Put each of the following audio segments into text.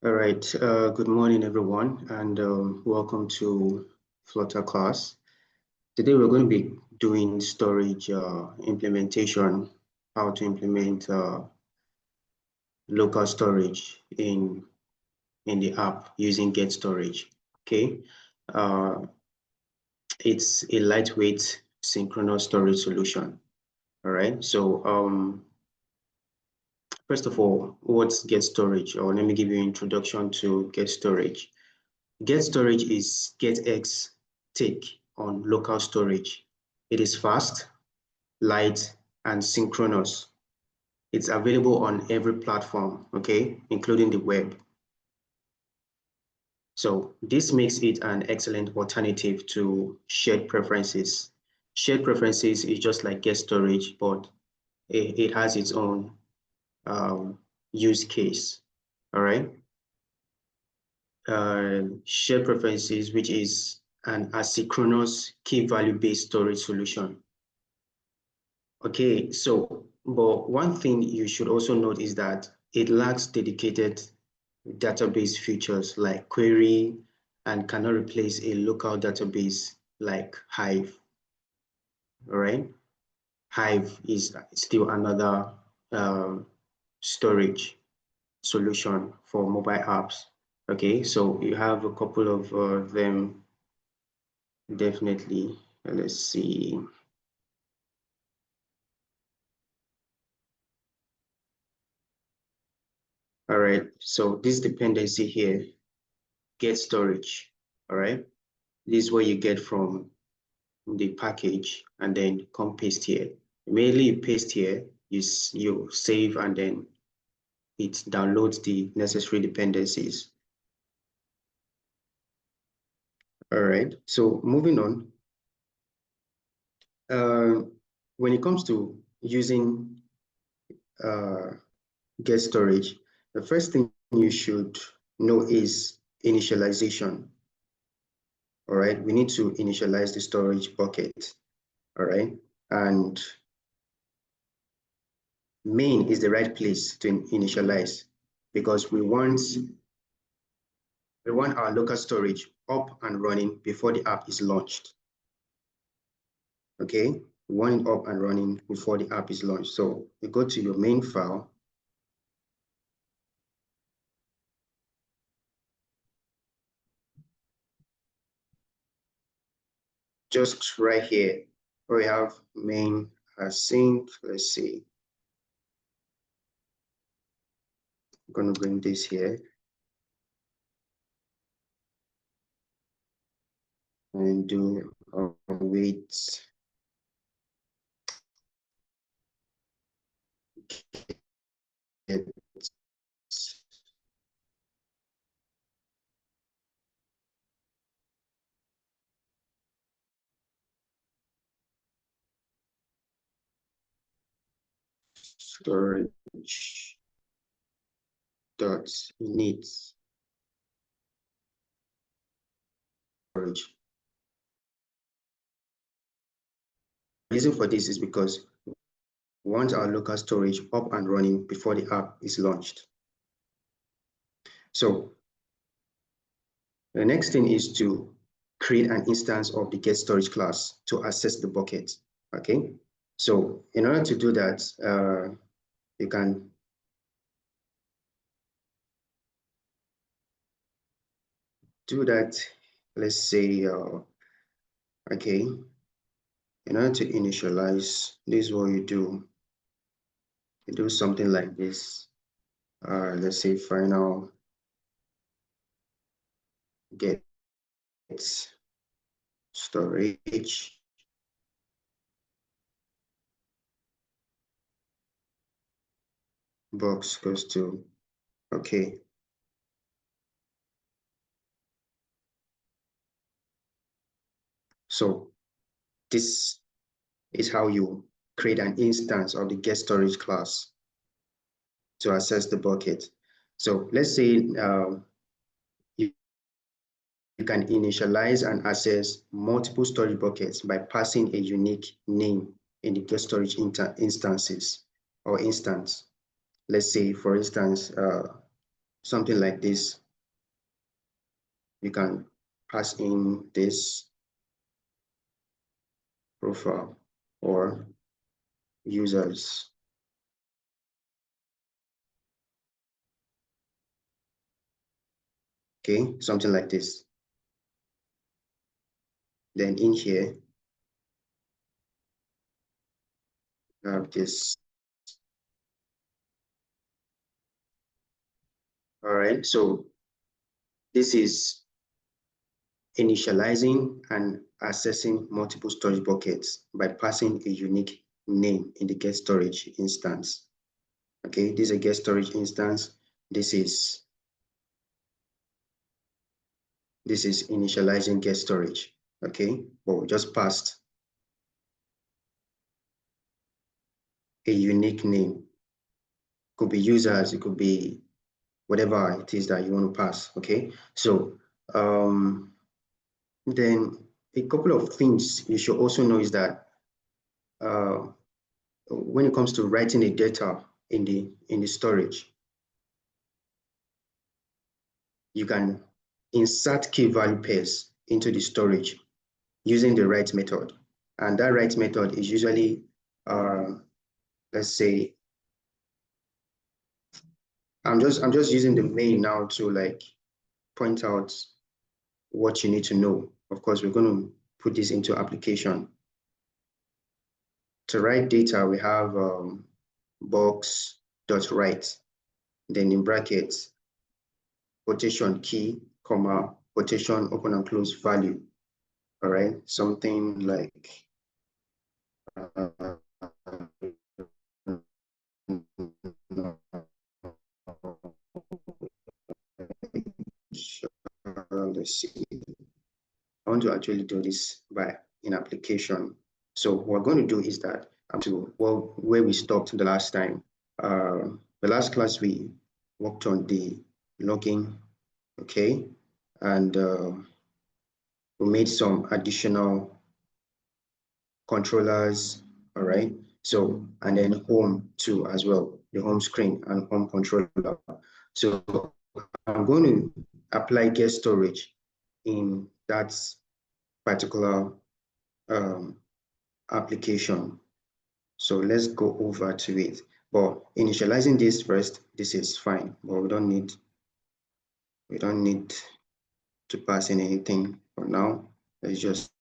All right, good morning, everyone, and welcome to Flutter class. Today, we're going to be doing storage implementation, how to implement local storage in the app using Get Storage. Okay, uh, it's a lightweight synchronous storage solution. All right, so first of all, what's Get Storage? Or let me give you an introduction to Get Storage. Get Storage is GetX take on local storage. It is fast, light, and synchronous. It's available on every platform, okay, including the web. So this makes it an excellent alternative to shared preferences. Shared preferences is just like Get Storage, but it has its own use case, all right? Shared preferences, which is an asynchronous key value-based storage solution. Okay, so, but one thing you should also note is that it lacks dedicated database features like query and cannot replace a local database like Hive, all right? Hive is still another storage solution for mobile apps. Okay, so you have a couple of them, definitely. Let's see. All right, so this dependency here, get storage, all right? This is what you get from the package and then come paste here. Immediately you paste here, you save and then it downloads the necessary dependencies. All right, so moving on. When it comes to using Get Storage, the first thing you should know is initialization. All right, we need to initialize the storage bucket. All right, and main is the right place to initialize because we want our local storage up and running before the app is launched. Okay, we want it up and running before the app is launched. So you go to your main file. Just right here, where we have main async. Let's see. I'm going to bring this here. And do wait. Get storage dot init storage. The reason for this is because we want our local storage up and running before the app is launched. So the next thing is to create an instance of the get storage class to access the bucket. Okay, so in order to do that, you can do that. Let's say, okay, in order to initialize, this is what you do. You do something like this. Let's say final get storage box goes to, okay. So this is how you create an instance of the get storage class to access the bucket. So let's say you can initialize and access multiple storage buckets by passing a unique name in the get storage instances or instance. Let's say, for instance, something like this. You can pass in this profile or users. Okay, something like this. Then in here, I have this. All right, so this is initializing and accessing multiple storage buckets by passing a unique name in the get storage instance. Okay, this is a get storage instance. This is initializing get storage. Okay, but we just passed a unique name. Could be users, it could be whatever it is that you want to pass. Okay, so then a couple of things you should also know is that when it comes to writing the data in the storage, you can insert key value pairs into the storage using the write method. And that write method is usually, let's say, I'm just using the main now to like point out what you need to know. Of course, we're going to put this into application. To write data, we have box.write, then in brackets, quotation key, comma, quotation open and close value. All right, something like let's see. I want to actually do this by in application. So what we're going to do is that where we stopped the last time. The last class we worked on the logging, okay, and we made some additional controllers, all right. So and then home too as well, the home screen and home controller. So I'm going to apply get storage in that particular application. So let's go over to it. But initializing this first, this is fine, but we don't need to pass in anything for now. Let's just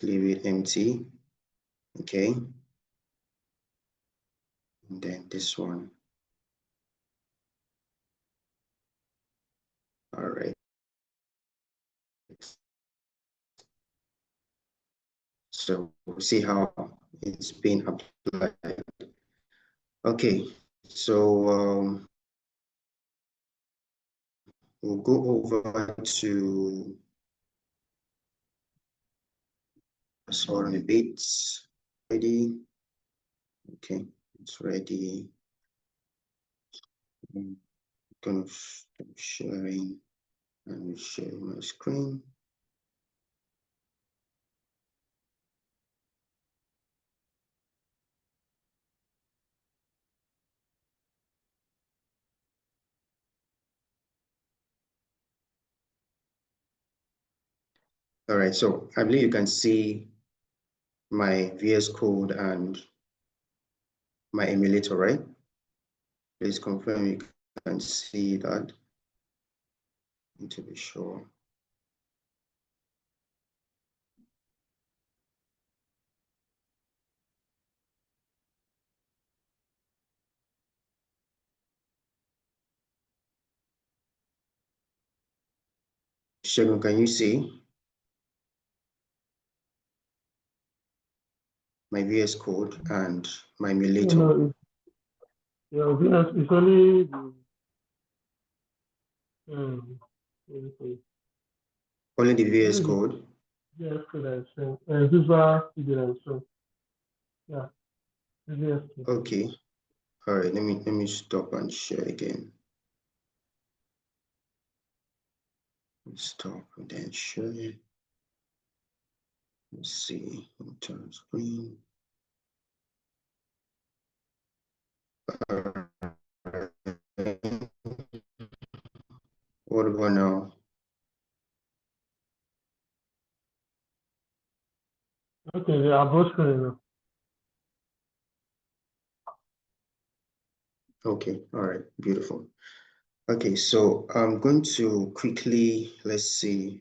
leave it empty. Okay. And then this one. All right. So we'll see how it's being applied. Okay, so we'll go over to sorry bits ready. Okay, it's ready. I'm gonna stop sharing and share my screen. All right, so I believe you can see my VS Code and my emulator, right? Please confirm you can see that. Need to be sure. Shagun, can you see my VS Code and my emulator? No, it's only Only the VS Code? VS Code and Visual Studio. So, yeah, VS Code. Okay. All right, let me stop and share again. Stop and then share. Let's see, turn screen. What about now? Okay, they are both screen now. Okay, all right, beautiful. Okay, so I'm going to quickly, let's see,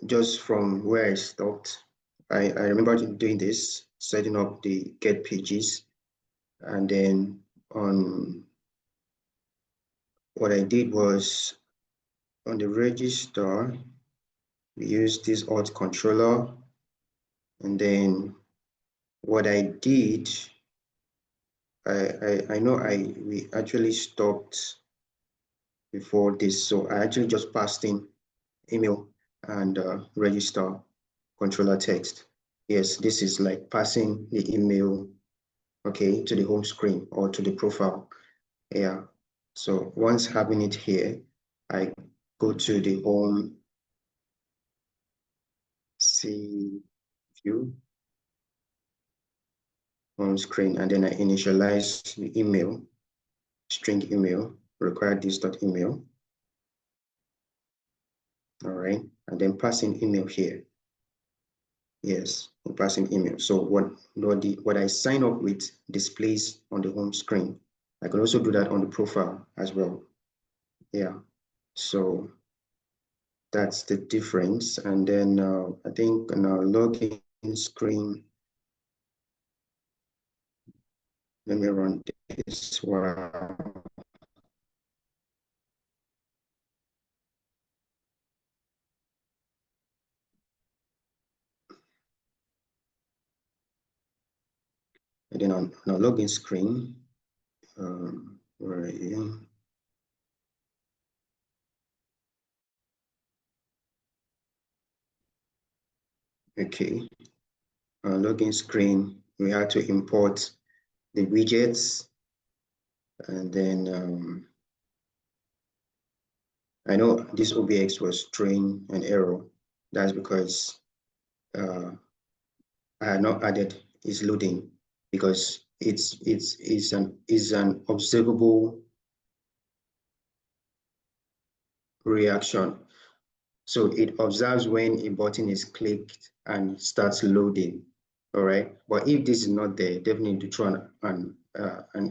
just from where I stopped. I remember doing this, setting up the get pages, and then on what I did was on the register, we used this alt controller, and then what I did, I know we actually stopped before this, so I actually just passed in email and register controller text. Yes, this is like passing the email, okay, to the home screen or to the profile. Yeah. So once having it here, I go to the home, see view, home screen, and then I initialize the email, string email, require this dot email. All right, and then passing email here. Yes, passing email. So what I sign up with displays on the home screen. I can also do that on the profile as well. Yeah. So that's the difference. And then I think on our login screen, let me run this one. And then on our login screen, right here. Okay, our login screen, we had to import the widgets, and then I know this OBX was throwing an error. That's because I had not added is loading, because it's an observable reaction. So it observes when a button is clicked and starts loading. All right. But if this is not there, definitely to throw an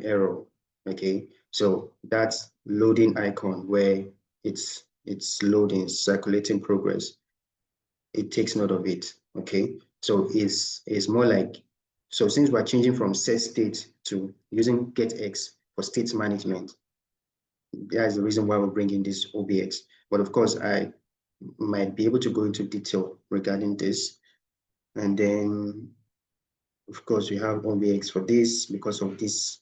error. Okay. So that's loading icon where it's loading, circulating progress. It takes note of it. Okay. So it's more like, so since we're changing from set state to using GetX for state management, that's the reason why we're bringing this OBX. But of course, I might be able to go into detail regarding this. And then, of course, we have OBX for this because of this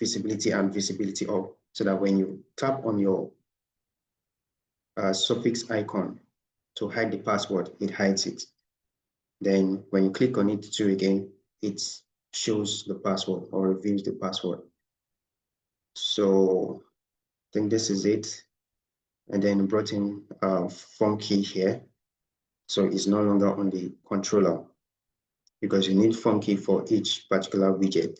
visibility and visibility of, so that when you tap on your suffix icon to hide the password, it hides it. Then when you click on it too again, it shows the password or reveals the password. So I think this is it. And then brought in phone key here. So it's no longer on the controller because you need phone key for each particular widget.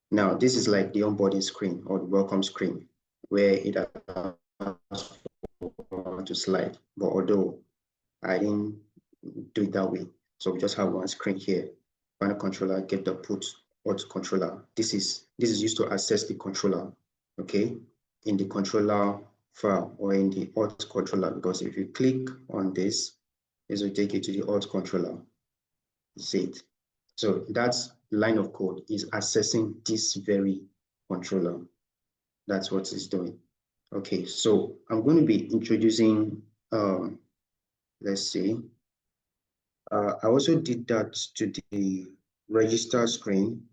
Now, this is like the onboarding screen or the welcome screen where it allows for to slide. But although I didn't do it that way, so we just have one screen here. Final controller, get the put alt controller. This is used to access the controller, okay, in the controller file or in the alt controller, because if you click on this, this will take you to the alt controller. See it. So that line of code is accessing this very controller. That's what it's doing. Okay, so I'm going to be introducing, let's see. I also did that to the register screen,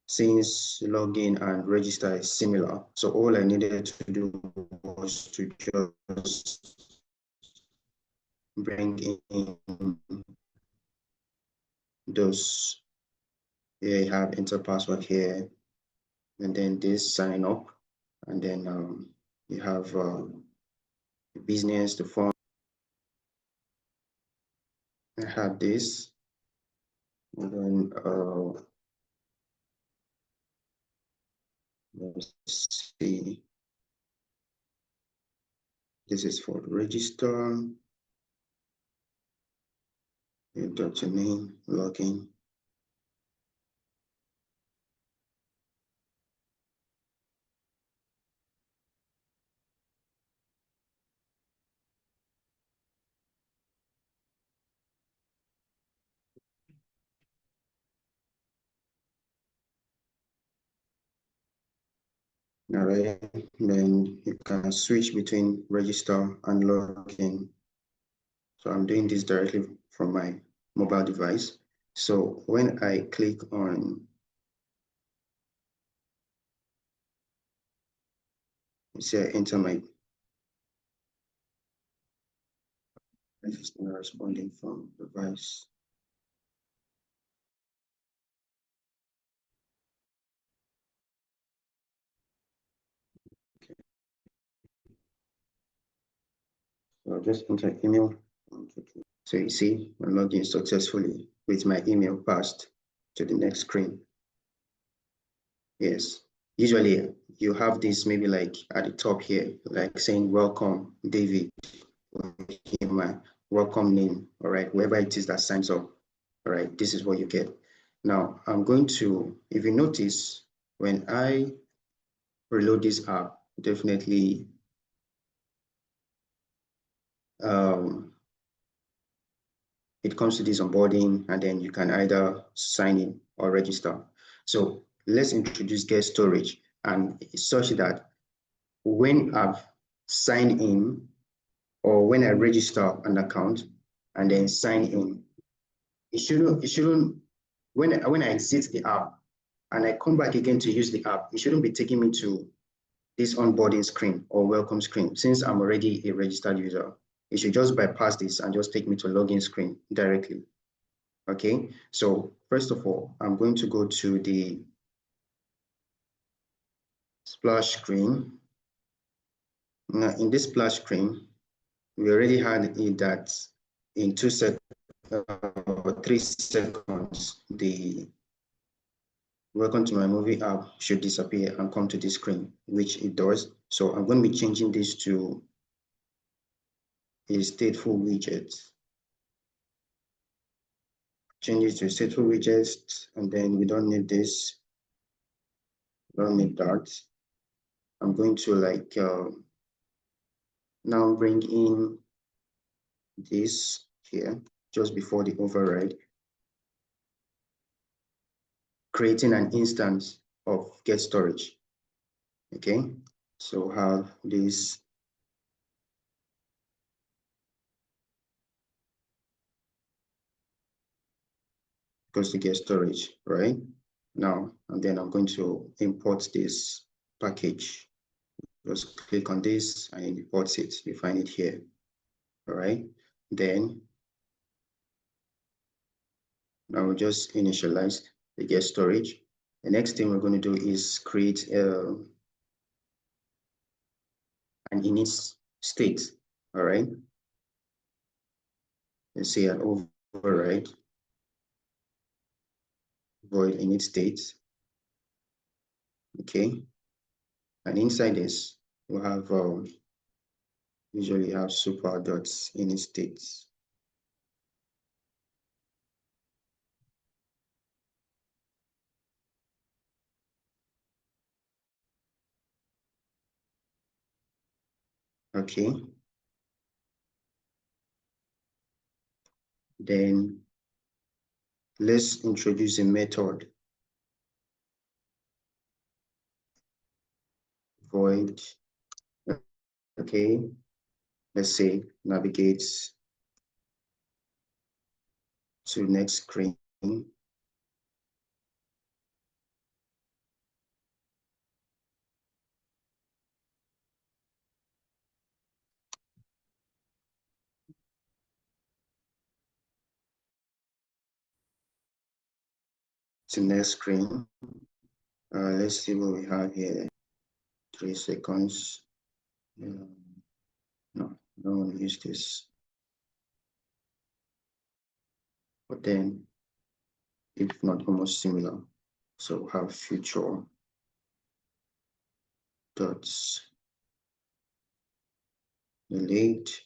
since login and register is similar. So all I needed to do was to just bring in those. Here you have enter password here, and then this sign up, and then you have the business, the phone. I have this, and then let's see. This is for register. You got your name, login. All right, then you can switch between register and login. So I'm doing this directly from my mobile device. So when I click on, say I enter my, it's not responding from device. Okay. So I'll just enter email. So you see, I'm logged in successfully with my email passed to the next screen. Yes, usually you have this maybe like at the top here, like saying welcome, David, my welcome name, all right, whoever it is that signs up, all right, this is what you get. Now, I'm going to, if you notice, when I reload this app, definitely it comes to this onboarding, and then you can either sign in or register. So let's introduce get storage, and it's such that when I've signed in or when I register an account and then sign in, it shouldn't when I exit the app and I come back again to use the app, it shouldn't be taking me to this onboarding screen or welcome screen. Since I'm already a registered user, it should just bypass this and just take me to login screen directly. Okay, so first of all, I'm going to go to the splash screen. Now in this splash screen, we already had it that in 2 seconds, 3 seconds, the welcome to my movie app should disappear and come to this screen, which it does. So I'm going to be changing this to a stateful widget. Change it to stateful widget, and then we don't need this, don't need that. I'm going to like now bring in this here just before the override, creating an instance of get storage. Okay, so have this goes to get storage, right? Now, and then I'm going to import this package. Just click on this and it imports it. You find it here, all right? Then now we just initialize the get storage. The next thing we're going to do is create an init state, all right? Let's say an override void init state, okay? And inside this, we have usually have super dots init states. Okay. Then let's introduce a method void. Okay. Let's say navigates to next screen. To next screen. Let's see what we have here. 3 seconds. No, I don't want to use this. But then, if not almost similar, so have future dots delete,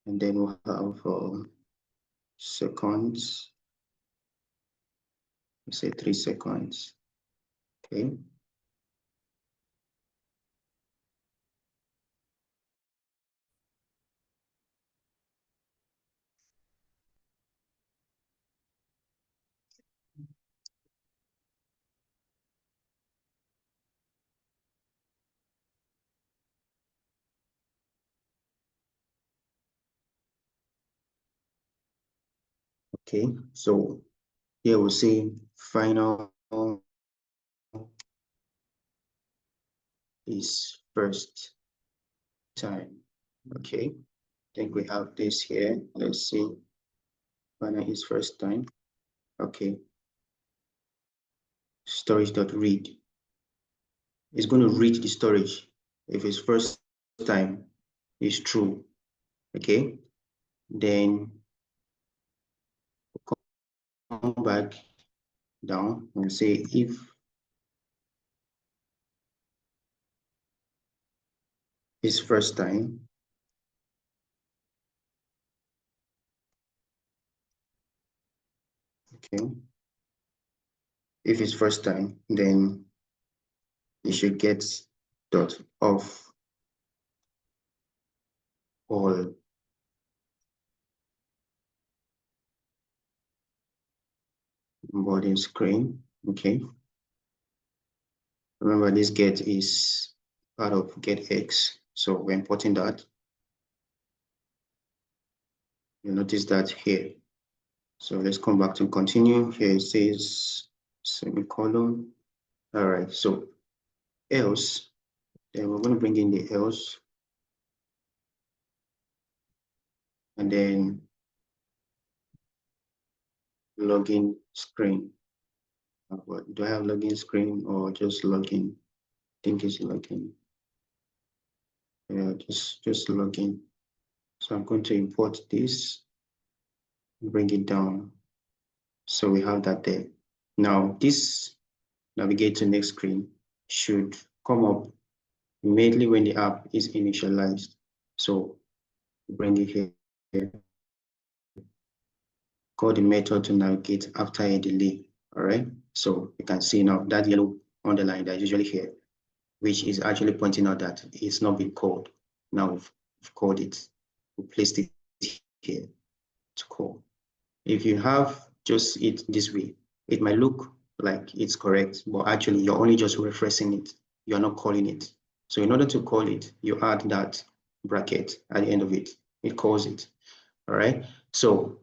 and then we'll have seconds, say 3 seconds. Okay. Okay, so here we'll see final is first time. Okay, I think we have this here. Let's see. Final is first time. Okay. Storage.read. It's going to read the storage. If it's first time, it's true. Okay. Then come back down and say if it's first time. Okay. If it's first time, then you should get dot off all onboarding screen. Okay. Remember, this get is part of GetX, so we're importing that. You notice that here. So let's come back to continue. Here it says semicolon. All right, so else, then we're going to bring in the else. And then login screen. Do I have login screen or just login? I think it's login. Yeah, just login. So I'm going to import this, bring it down. So we have that there. Now this navigate to next screen should come up immediately when the app is initialized. So bring it here. Call the method to navigate after a delay. All right. So you can see now that yellow underline that is usually here, which is actually pointing out that it's not been called. Now we've called it. We placed it here to call. If you have just it this way, it might look like it's correct, but actually you're only just refreshing it. You're not calling it. So in order to call it, you add that bracket at the end of it. It calls it. All right. So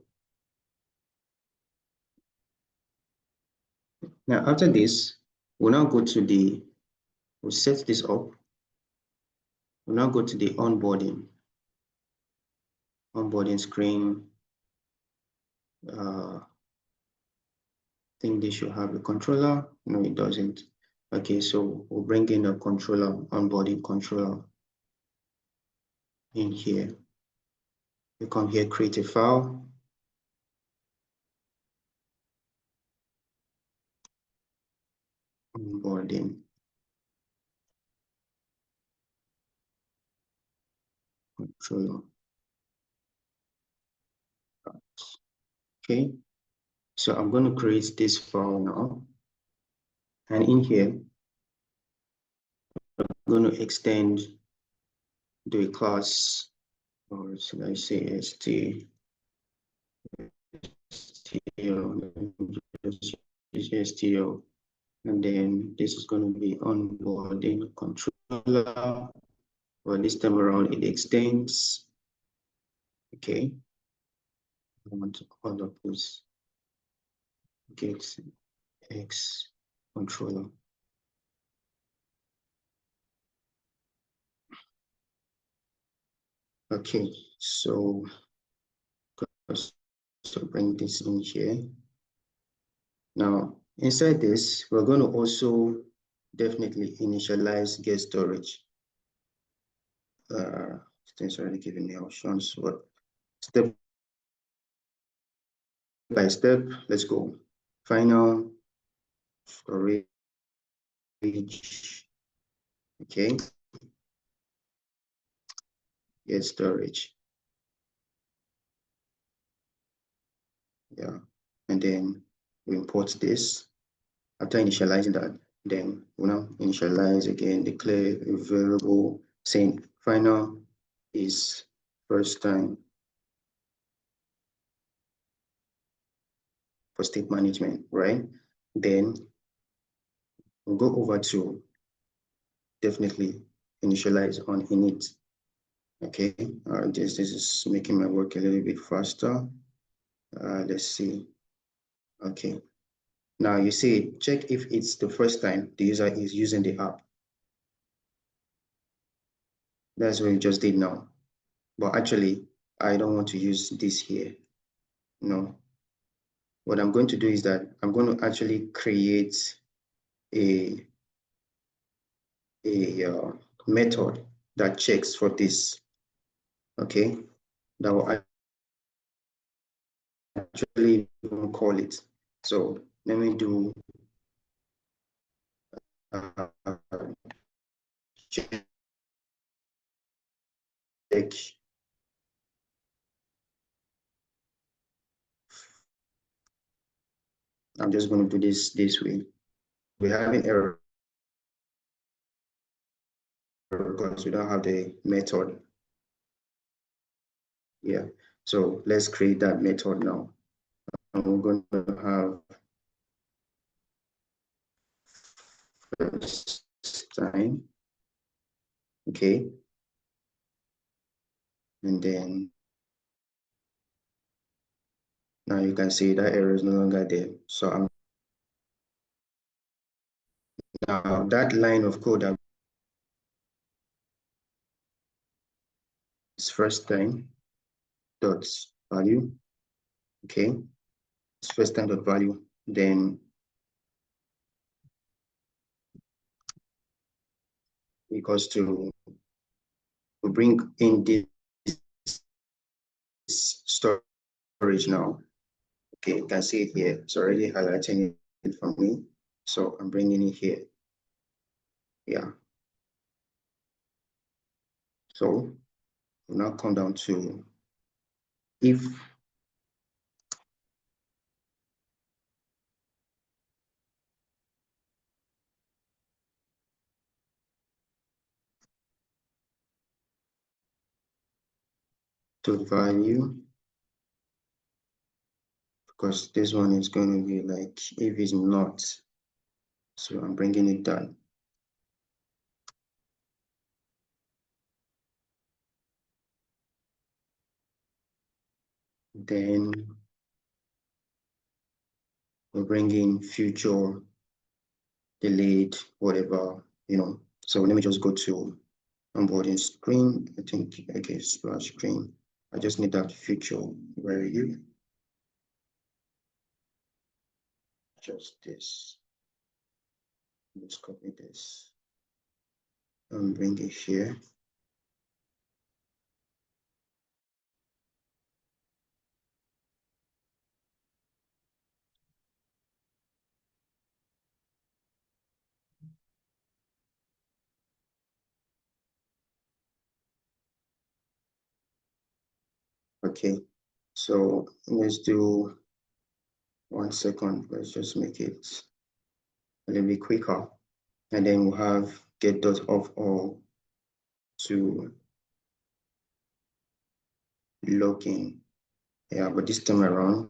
now after this, we'll now go to we'll set this up. We'll now go to the onboarding screen. I think this should have a controller. No, it doesn't. Okay, so we'll bring in a controller, onboarding controller in here. You come here, create a file. Onboarding controller. Okay, so I'm going to create this file now. And in here, I'm going to extend the class, or should I say ST, STO, and then this is going to be onboarding controller. Well, this time around it extends. Okay, I want to call up this GetX controller. Okay, so bring this in here. Now, inside this, we're going to also definitely initialize get storage. It's already giving me options, but step by step, let's go. Final storage okay, get storage, yeah, and then we import this. After initializing that, then we now initialize again, declare a variable saying final is first time for state management, right? Then we'll go over to definitely initialize on init. Okay, this is making my work a little bit faster. Let's see. Okay, now you see, check if it's the first time the user is using the app. That's what we just did now. But actually, I don't want to use this here. No. What I'm going to do is that I'm going to actually create a method that checks for this. Okay, that will actually call it. So let me do check. I'm just going to do this way. We're having error because we don't have the method. Yeah, so let's create that method now. And we're going to have first time, okay, and then now you can see that error is no longer there. So I'm now that line of code is first time dot value, okay, it's first time dot value, then equals to, we bring in this storage now. Okay, you can see it here. It's already highlighting it for me. So I'm bringing it here. Yeah. So we'll now come down to if to value, because this one is going to be like if it's not. So I'm bringing it down. Then we'll bring in future, delete, whatever, you know. So let me just go to onboarding screen. I think, okay, splash screen. I just need that future. Where are you? Just this. Let's copy this and bring it here. Okay, so let's do 1 second. Let's just make it a little bit quicker. And then we'll have get.off all to login. Yeah, but this time around,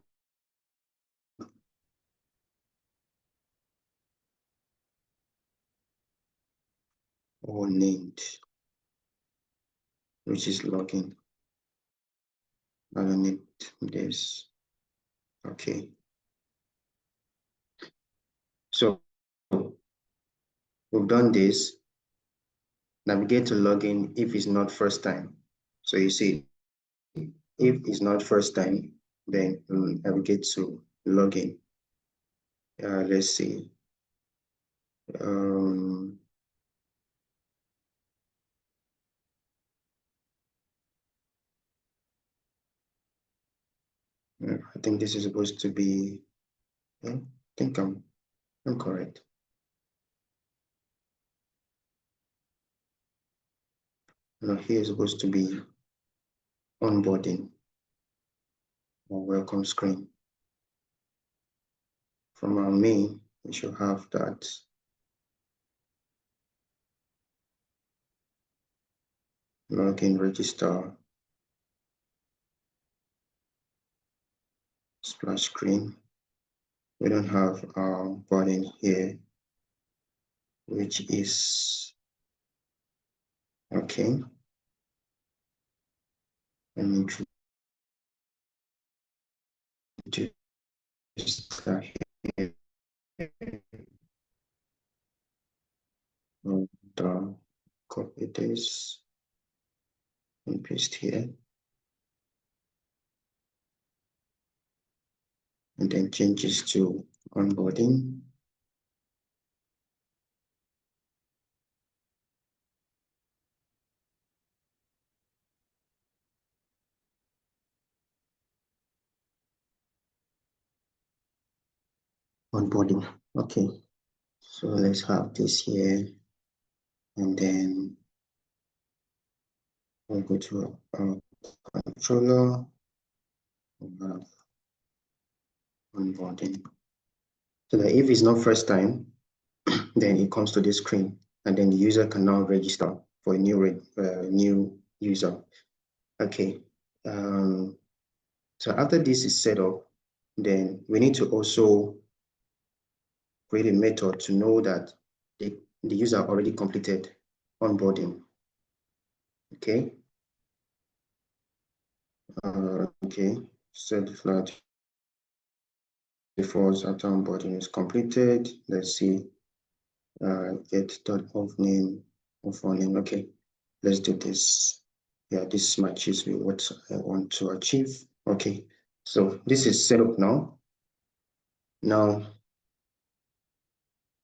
all named, which is login. I don't need this. Okay. So we've done this. Navigate to login if it's not first time. So you see, if it's not first time, then navigate to login. Let's see. I think this is supposed to be, I think I'm correct. Now here is supposed to be onboarding or welcome screen. From our main, we should have that. Login, register, splash screen. We don't have our button here, which is okay. Let me introduce that here. And copy this and paste here. And then changes to onboarding. Onboarding. Okay. So let's have this here. And then we'll go to our controller. We'll have onboarding. So that if it's not first time, then it comes to this screen, and then the user can now register for a new user. Okay. So after this is set up, then we need to also create a method to know that the user already completed onboarding. Okay. Okay. Set flat defaults after onboarding is completed. Let's see. Get .of name of our name. Okay. Let's do this. Yeah, this matches with what I want to achieve. Okay. So this is set up now. Now,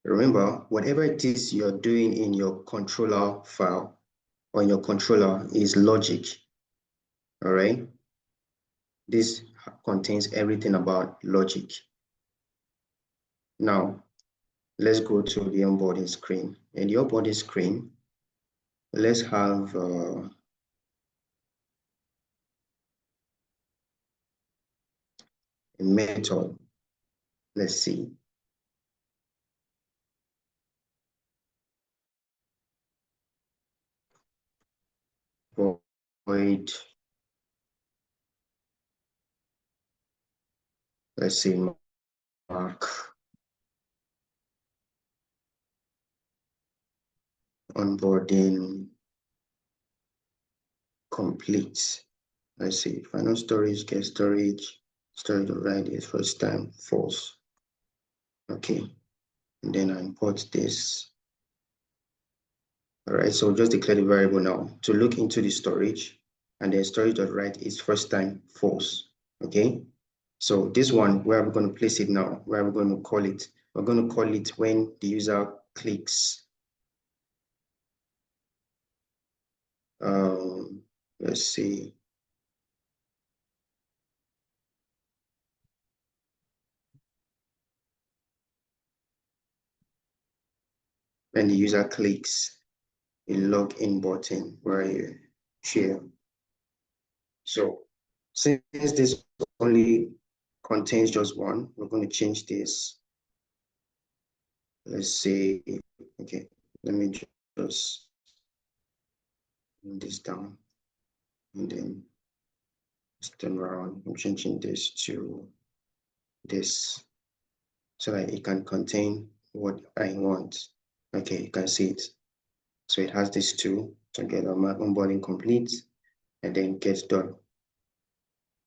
remember, whatever it is you're doing in your controller file or in your controller is logic. All right. This contains everything about logic. Now, let's go to the onboarding screen. In the onboarding screen, let's have a method. Let's see. Void. Let's see. Mark onboarding complete. Let's see. Final storage, get storage right is first time false. Okay. And then I import this. All right, so just declare the variable now to look into the storage, and then storage.write is first time false. Okay, so this one, where are we going to place it now? Where are we going to call it? We're going to call it when the user clicks. Let's see. When the user clicks a login button where you share. So since this only contains just one, we're going to change this. Let's say, okay, let me just move this down and then just turn around. I'm changing this to this so that it can contain what I want. Okay, you can see it. So it has these two together, my onboarding complete, and then get done.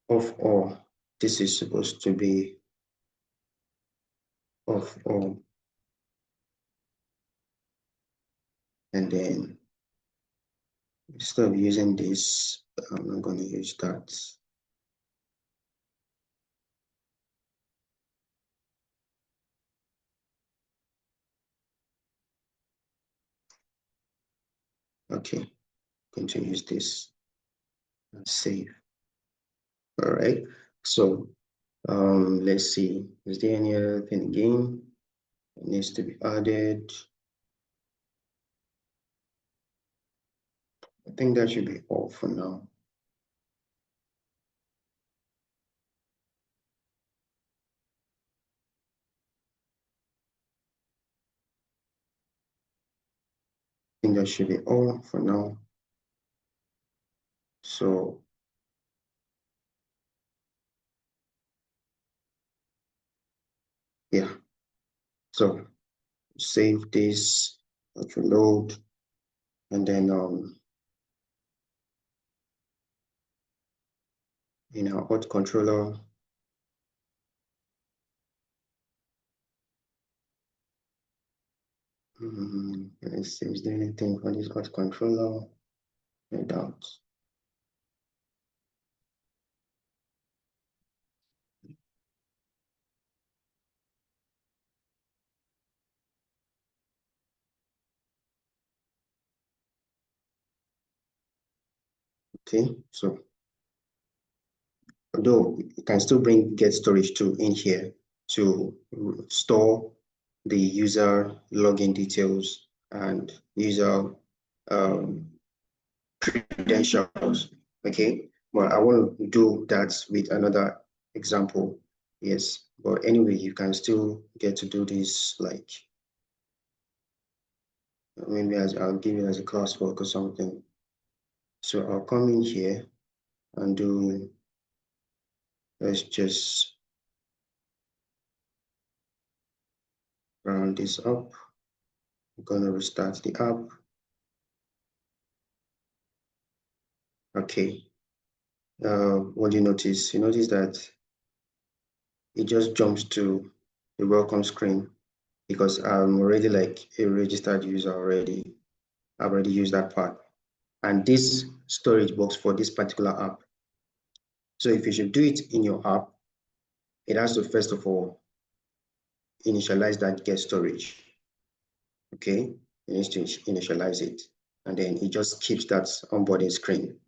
Of all, this is supposed to be of all. And then instead of using this, I'm not going to use that. Okay, going to use this and save. All right, so let's see, is there any other thing again that needs to be added? I think that should be all for now. I think that should be all for now. So yeah, so save this, load, and then in our hot controller, let's see, is there anything for this hot controller? I doubt. Okay, so although you can still bring get storage too in here to store the user login details and user credentials. Okay, well, I want to do that with another example. Yes, but anyway, you can still get to do this, like maybe as I'll give it as a classwork or something. So I'll come in here and do, let's just round this up. I'm gonna restart the app. Okay. What do you notice? You notice that it just jumps to the welcome screen because I'm already like a registered user already. I've already used that part. And this storage box for this particular app. So if you should do it in your app, it has to first of all initialize that get storage. Okay, it needs to initialize it. And then it just keeps that onboarding screen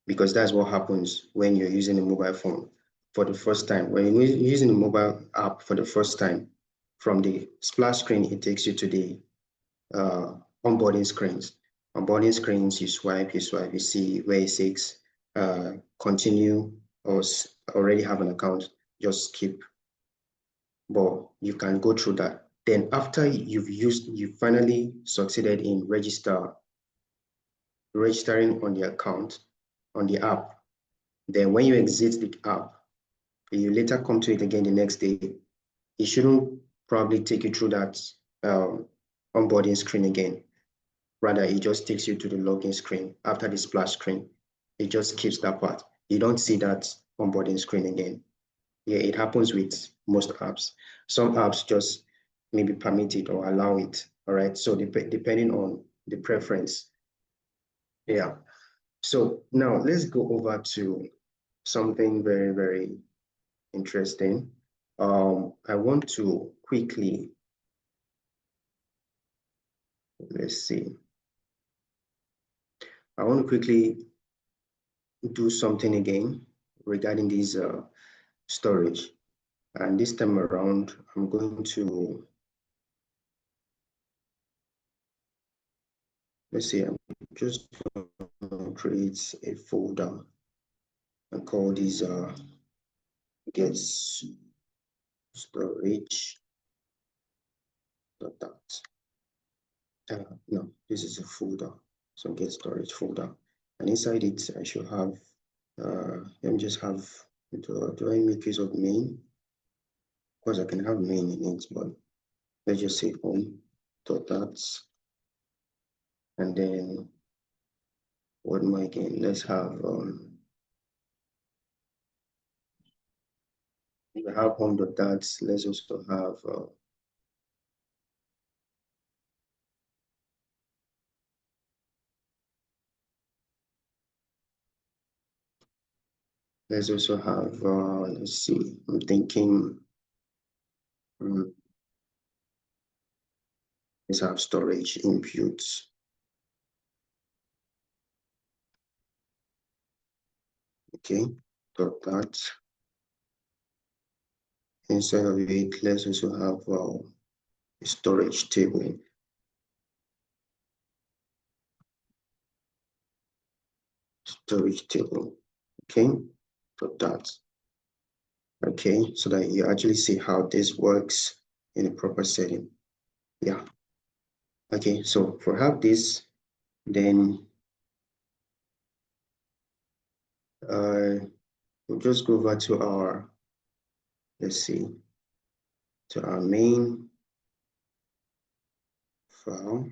because that's what happens when you're using a mobile phone for the first time. When you're using a mobile app for the first time, from the splash screen, it takes you to the onboarding screens. Onboarding screens, you swipe, you see where it says continue or already have an account, just skip. But you can go through that. Then after you finally succeeded in registering on the account, on the app, then when you exit the app, you later come to it again the next day, it shouldn't probably take you through that onboarding screen again. Rather, it just takes you to the login screen after the splash screen. It just skips that part. You don't see that onboarding screen again. Yeah, it happens with most apps. Some apps just maybe permit it or allow it. All right. So depending on the preference. Yeah. So now let's go over to something very, very interesting. I want to quickly, let's see. I want to quickly do something again regarding this storage. And this time around, I'm going to, let's see, I'm just going to create a folder and call this get storage. That. No, this is a folder. So get storage folder. And inside it, I should have, let me just have, do I make use of main? Of course, I can have main in it, but let's just say home dot that. And then what am I again? Let's have, we have home dot that. Let's also have, let's also have, let's see, I'm thinking, let's have storage inputs. Okay, dot that. Inside of it, let's also have a storage table. storage table. Okay, for that. Okay, so that you actually see how this works in a proper setting. Yeah. Okay, so for have this, then we'll just go over to our, let's see, to our main file.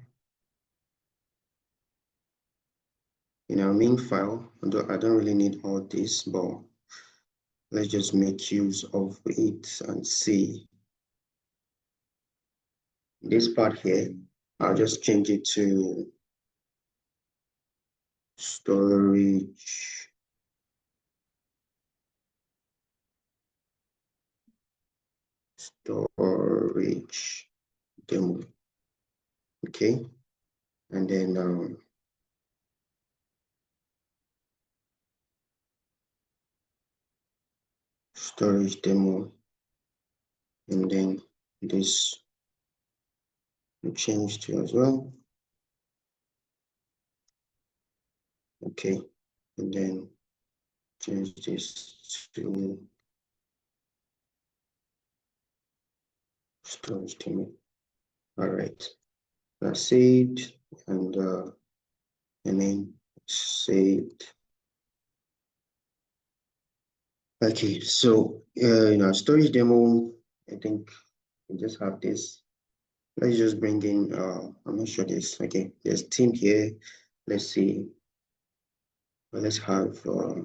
In our main file, although I don't really need all this, but let's just make use of it and see this part here. I'll just change it to storage demo. Okay, and then storage demo, and then this will change to as well. Okay, and then change this to storage demo. All right, that's saved, and then saved. Okay, so in our storage demo, I think we just have this. Let's just bring in, I'm not sure this. Okay, there's team here. Let's see. Well, let's have, I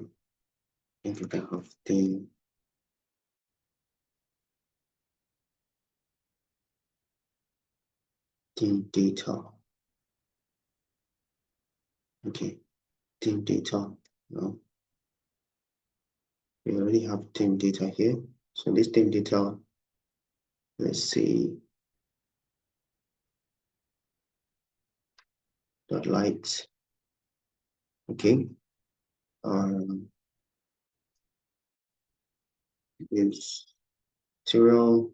think we can have team data. Okay, team data. No, we already have team data here. So this team data, let's see, dot light. Okay. Is serial.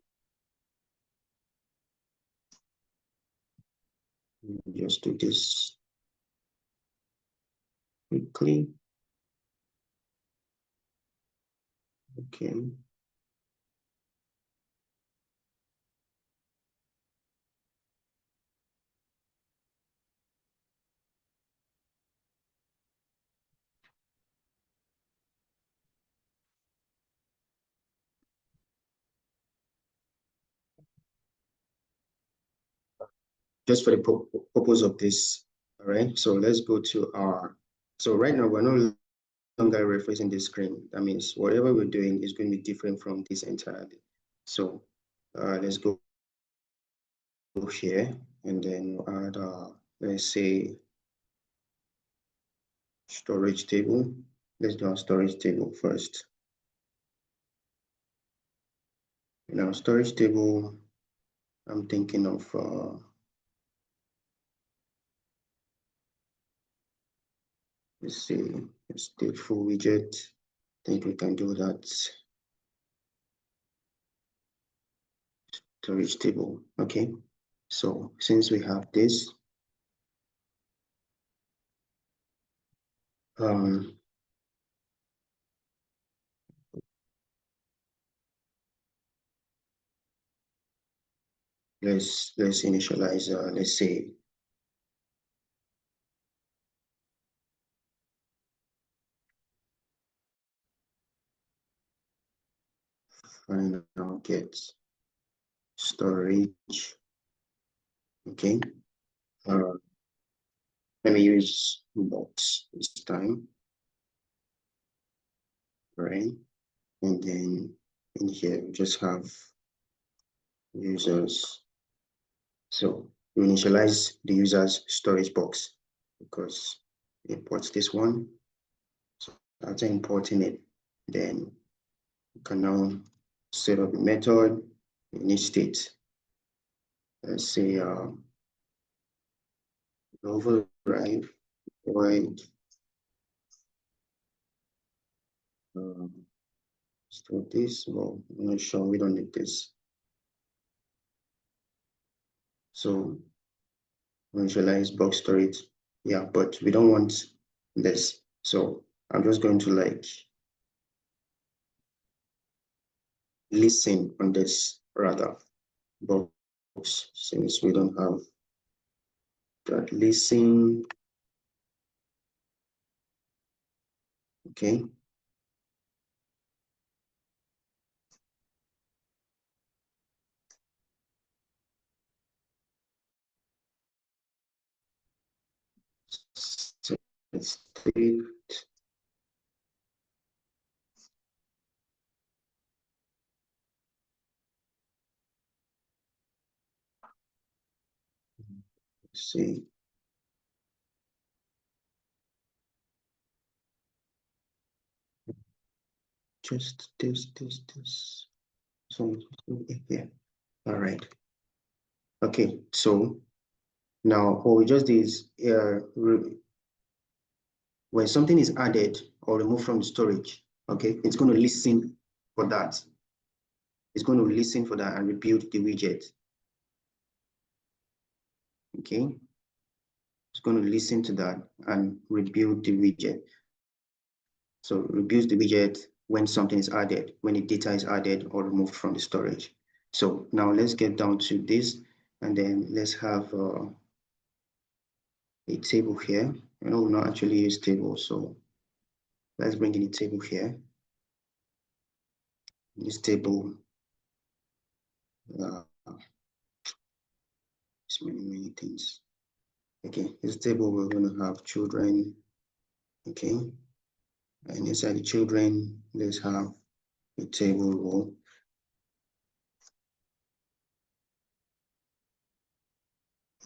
Just do this quickly. Okay. Just for the purpose of this, all right? So let's go to our, so right now we're no longer referencing the screen. That means whatever we're doing is going to be different from this entirely. So let's go here and then add, let's say, storage table. Let's do our storage table first. In our storage table, I'm thinking of, let's see, stateful widget. I think we can do that. Storage table. Okay. So since we have this, let's initialize, let's say, final get storage. Okay. Let me use box this time, right? And then in here we just have users. So we initialize the user's storage box because it imports this one. So after importing it, then you can now set up a method in each state. Let's say override void store this. Well, I'm not sure, we don't need this. So initialize box storage. Yeah, but we don't want this. So I'm just going to like listen on this rather box, since we don't have that listen. Okay. So let's take see. Just this. So yeah. All right. Okay. So now what we just did is when something is added or removed from the storage, okay, it's going to listen for that. It's going to listen for that and rebuild the widget. Okay. It's going to listen to that and rebuild the widget. So rebuild the widget when something is added, when the data is added or removed from the storage. So now let's get down to this, and then let's have a table here. I know we'll not actually use tables, so let's bring in a table here. This table, it's many things. Okay, this table we're going to have children. Okay, and inside the children, let's have a table row.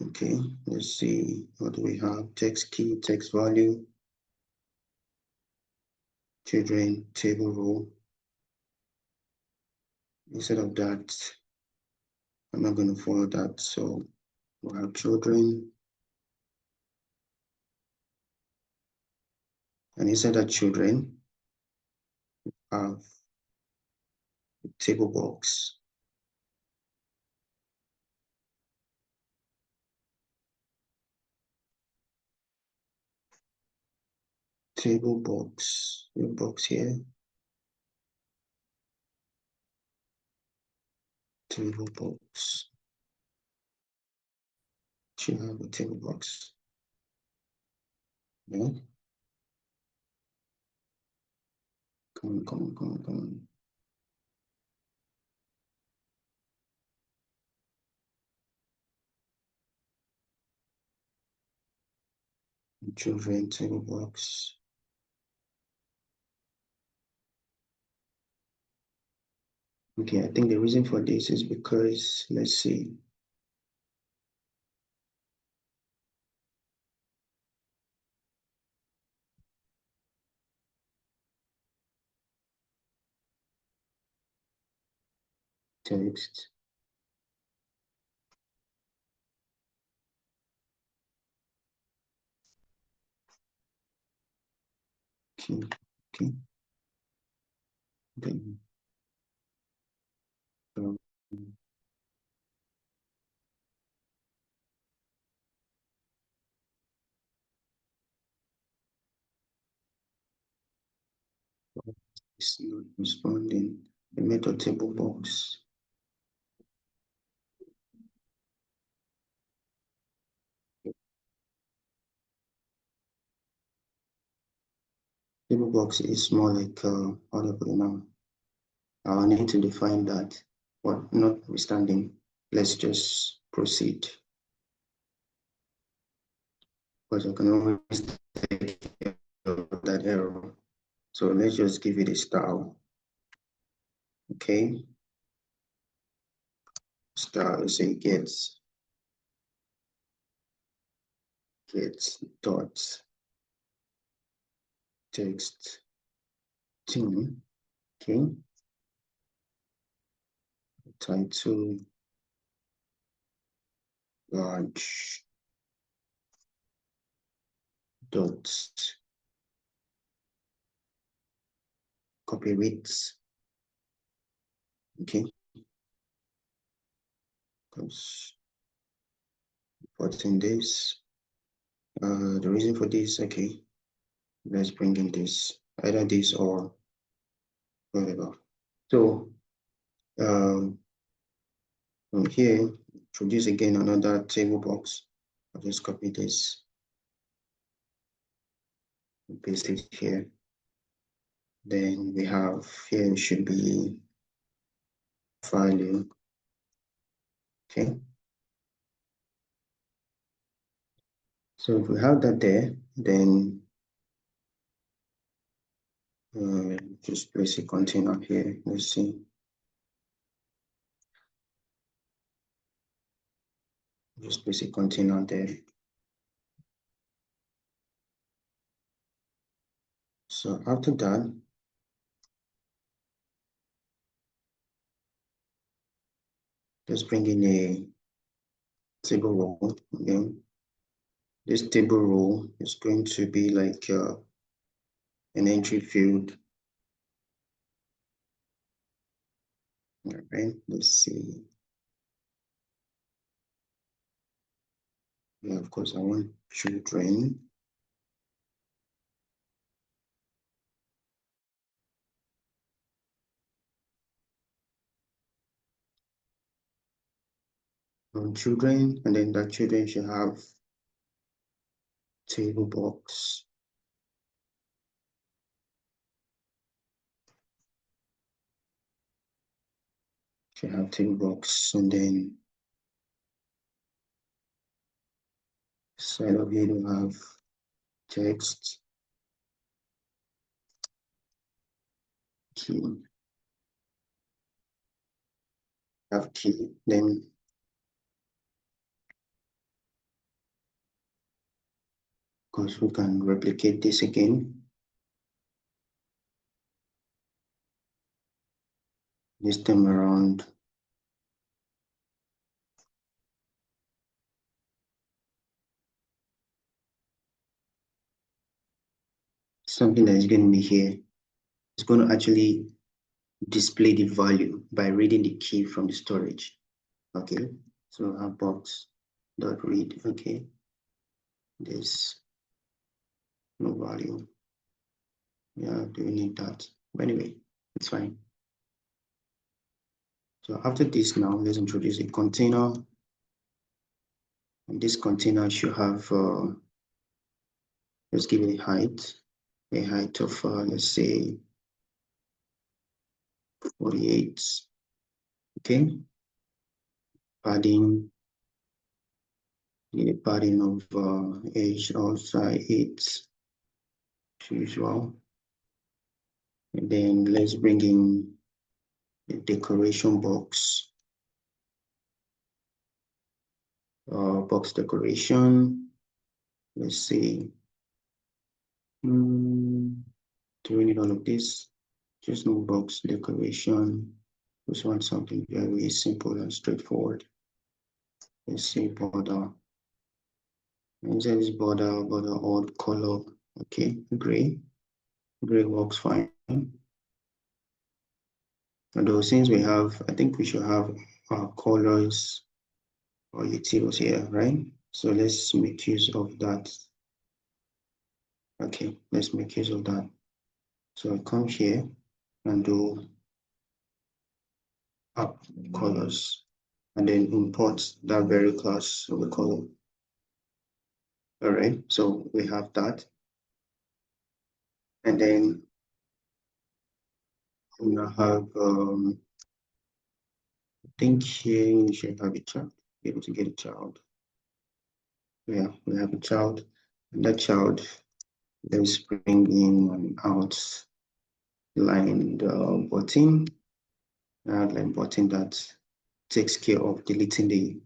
Okay, let's see, what do we have? Text key, text value, children, table row. Instead of that, I'm not going to follow that. So we'll have children. And inside that children, have a table box. Table box, your box here. Table box. Should have a table box. Yeah. Come on. Children table box. Okay, I think the reason for this is because, let's see. Text. Okay. Then, um, it's not responding. The method table box. Table box is more like how do I put it now? I need to define that. Well, notwithstanding, let's just proceed, because I can always take care of that error. So let's just give it a style. Okay. Style, say gets dot text team. Okay. Title large dot copy width. Okay. Because what's in this? The reason for this, okay. let's bring in this, either this or whatever. So from here, introduce again another table box. I'll just copy this, paste it here. Then we have here should be value. Okay. So if we have that there, then just place a container here. Let's see. Just place a container there. So after that, just bring in a table row again. This table row is going to be like an entry field. All right, let's see. Yeah, of course, I want children. Children, and then that children should have table box. Should have table box, and then side of here you have text, key, have key, then of course we can replicate this again. This time around, something that is going to be here. It's going to actually display the value by reading the key from the storage. Okay, so our box dot read. Okay, this no value. Yeah, do we need that? But anyway, it's fine. So after this, now let's introduce a container. And this container should have let's give it a height of let's say 48. Okay, padding, the padding of edge outside 8 as usual. And then let's bring in the decoration box. Box decoration. Let's see. Do we need all of this? Just no box decoration. Just want something very simple and straightforward. Let's see border. Inside this border odd color. Okay, gray. Gray works fine. Although since we have, I think we should have our colors or utils here, right? So let's make use of that. Okay, let's make use of that. So I come here and do app colors and then import that very class of the color. All right, so we have that. And then we now have, I think here you should have a child, be able to get a child. Yeah, we have a child. And that child, let's bring in an outline button, outline button that takes care of deleting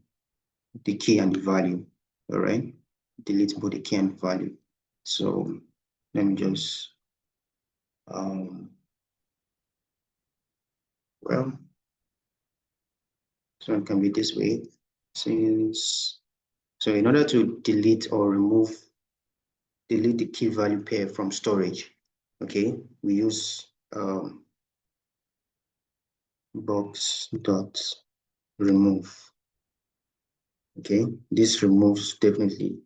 the key and the value. All right, delete both the key and the value. So let me just well, so it can be this way. Since so in order to delete or delete the key value pair from storage, okay, we use box dot remove. Okay, this removes definitely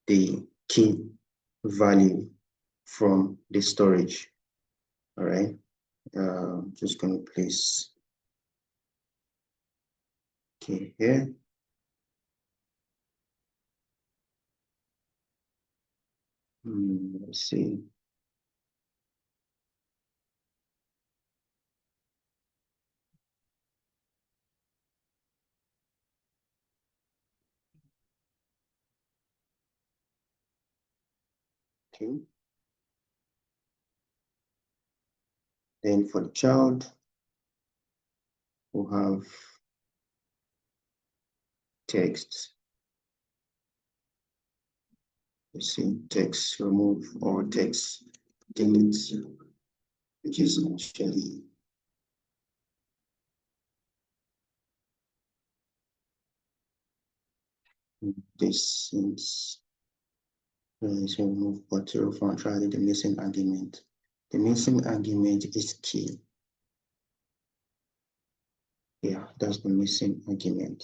the key value from the storage. All right, just gonna place here. Let's see. Okay. Then for the child, we'll have text. Let's see, text remove or text delete, which is actually this since so remove material from trying the missing argument. The missing argument is key. Yeah, that's the missing argument.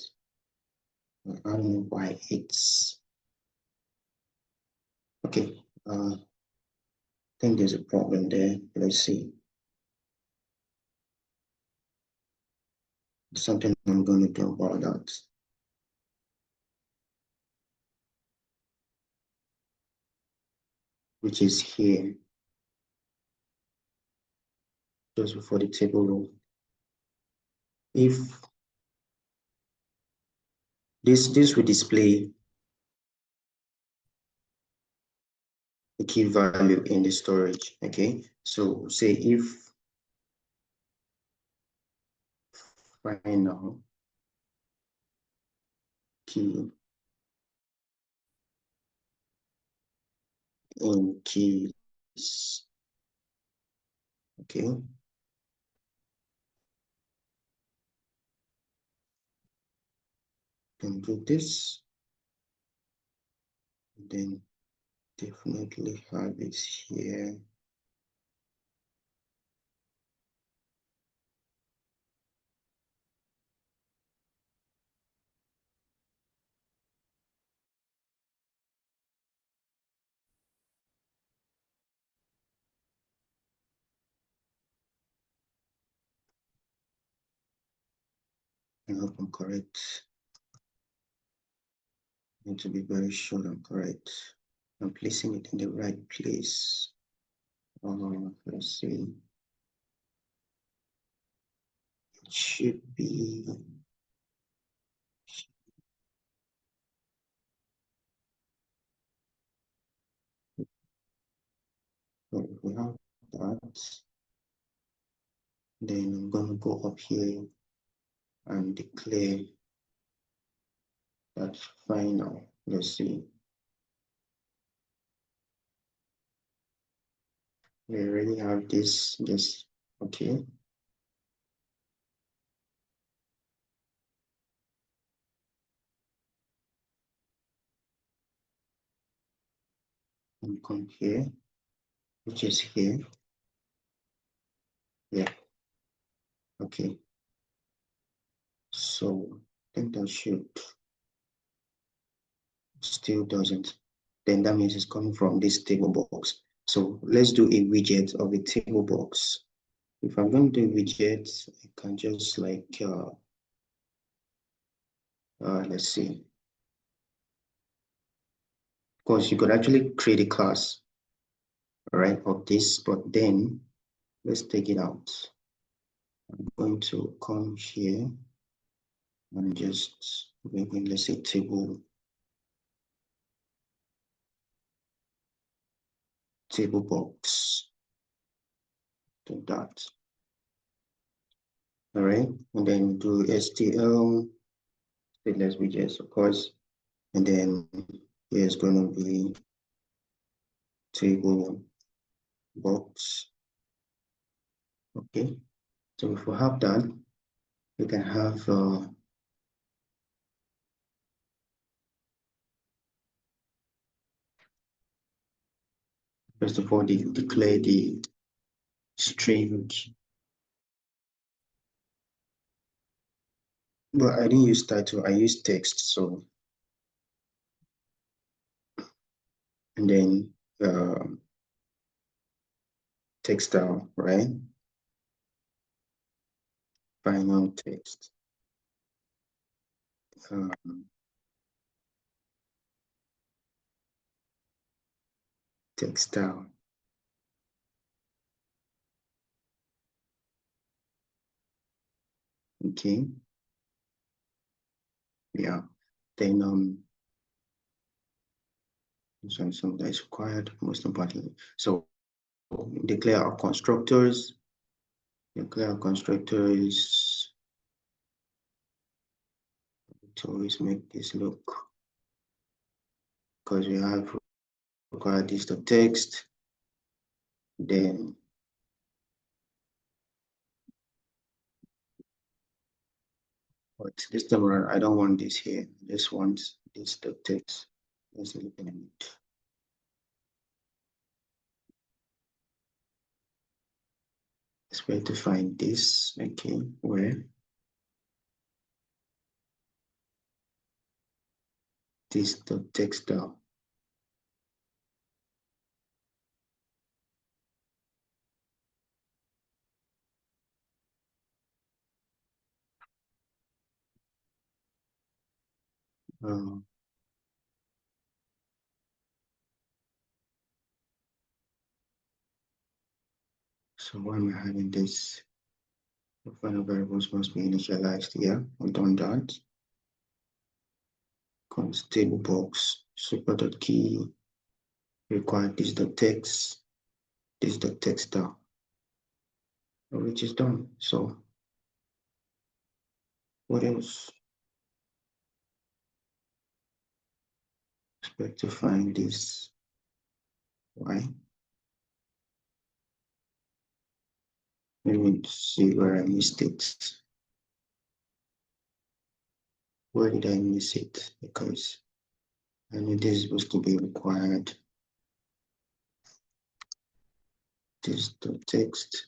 I don't know why it's okay. I think there's a problem there. Let's see. Something I'm going to do about that. Which is here. Just before the table row. If this will display the key value in the storage. Okay, so say if final key in keys. Okay. Can do this. Then definitely have it here. I hope I'm correct. I need to be very sure I'm correct. I'm placing it in the right place. Let's see. It should be. So we have that. Then I'm going to go up here and declare that final. Let's see. We already have this. Okay. And come here, which is here. Yeah. Okay. So I think that should still doesn't. Then that means it's coming from this table box. So let's do a widget of a table box. If I'm going to do a widget, I can just like let's see. Of course, you could actually create a class, right, of this, but then let's take it out. I'm going to come here and just maybe let's say table box. Do that. All right, and then do STL stateless widgets, of course, and then here's going to be table box. Okay, so if we have that, we can have first of all declare the string, but I didn't use title, I used text. So and then text style, right? Final text. Text style. Okay. Yeah. Then something that is required most importantly. So declare our constructors. Declare our constructors to always make this look, because we have required this to text. Then but this time around, I don't want this here. I just want this to text. Let's look at it. It's where to find this. Okay, where this the text down. So why am I having this? The final variables must be initialized. Yeah, I've done that. Const table box super.key required this the text. This the text down, which is done. So what else? Expect to find this. Why? Let me see where I missed it. Where did I miss it? Because I know this is supposed to be required. This the text.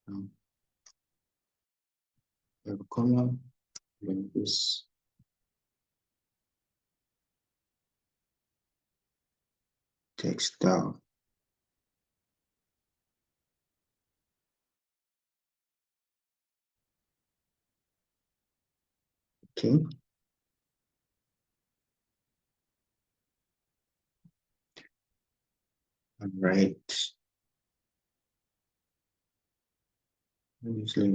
I have a comma, then this text down. Okay. All right. Usually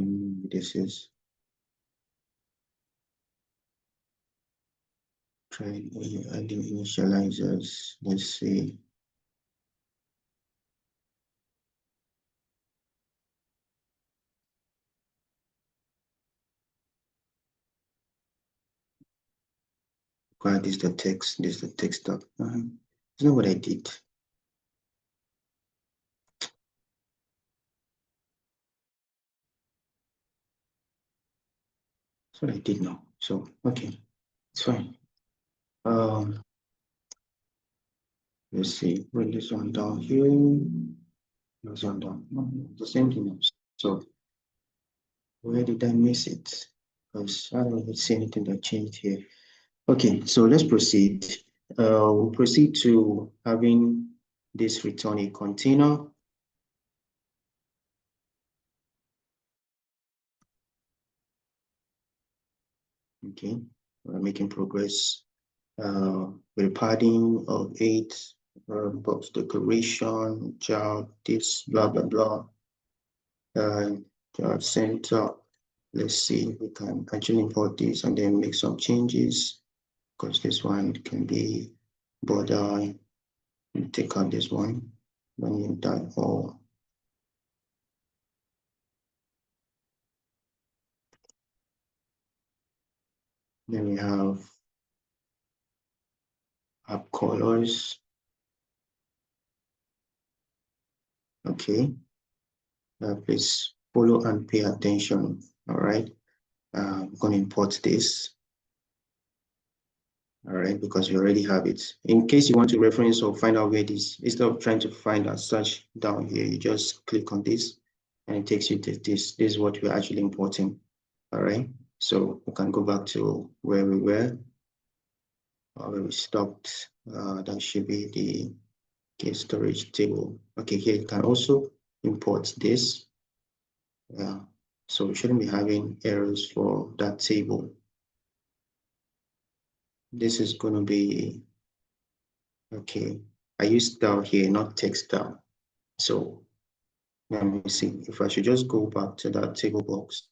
this is try adding initializers. Let's see. This is the text. This is the text up. It's not what I did. That's what I did now. So okay, it's fine. Let's see. Bring this one down here. This one down. No, the same thing. So where did I miss it? Because I don't even see anything that changed here. Okay, so let's proceed. We'll proceed to having this return a container. Okay, we're making progress with padding of 8, box decoration, child, this, blah, blah, blah. Center. Let's see if we can actually import this and then make some changes, because this one can be border. Take out this one. When you that all. Then we have app colors. Okay. Please follow and pay attention. All right. I'm going to import this. All right, because we already have it. In case you want to reference or find out where this, instead of trying to find a search down here, you just click on this and it takes you to this. This is what we're actually importing. All right. So we can go back to where we were, or where we stopped. That should be the get storage table. Okay, here you can also import this. Yeah, so we shouldn't be having errors for that table. This is going to be, okay, I use style here, not text style. So let me see if I should just go back to that table box.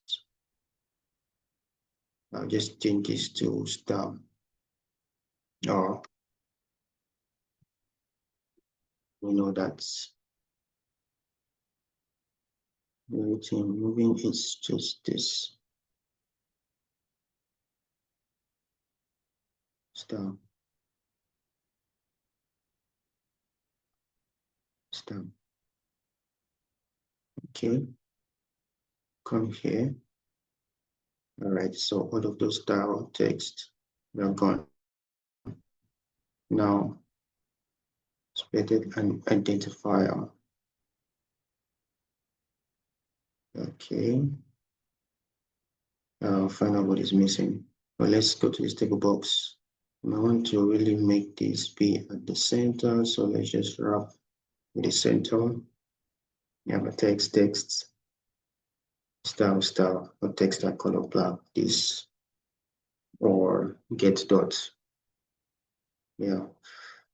I'll just change this to style. Or we know that's everything moving is just this style. Style. Okay, come here. All right, so all of those style text are gone. Now, expected an identifier. Okay, I'll find out what is missing. But let's go to this table box. And I want to really make this be at the center, so let's just wrap with the center. You have a text, style, or text that color black, this, or get dot. Yeah.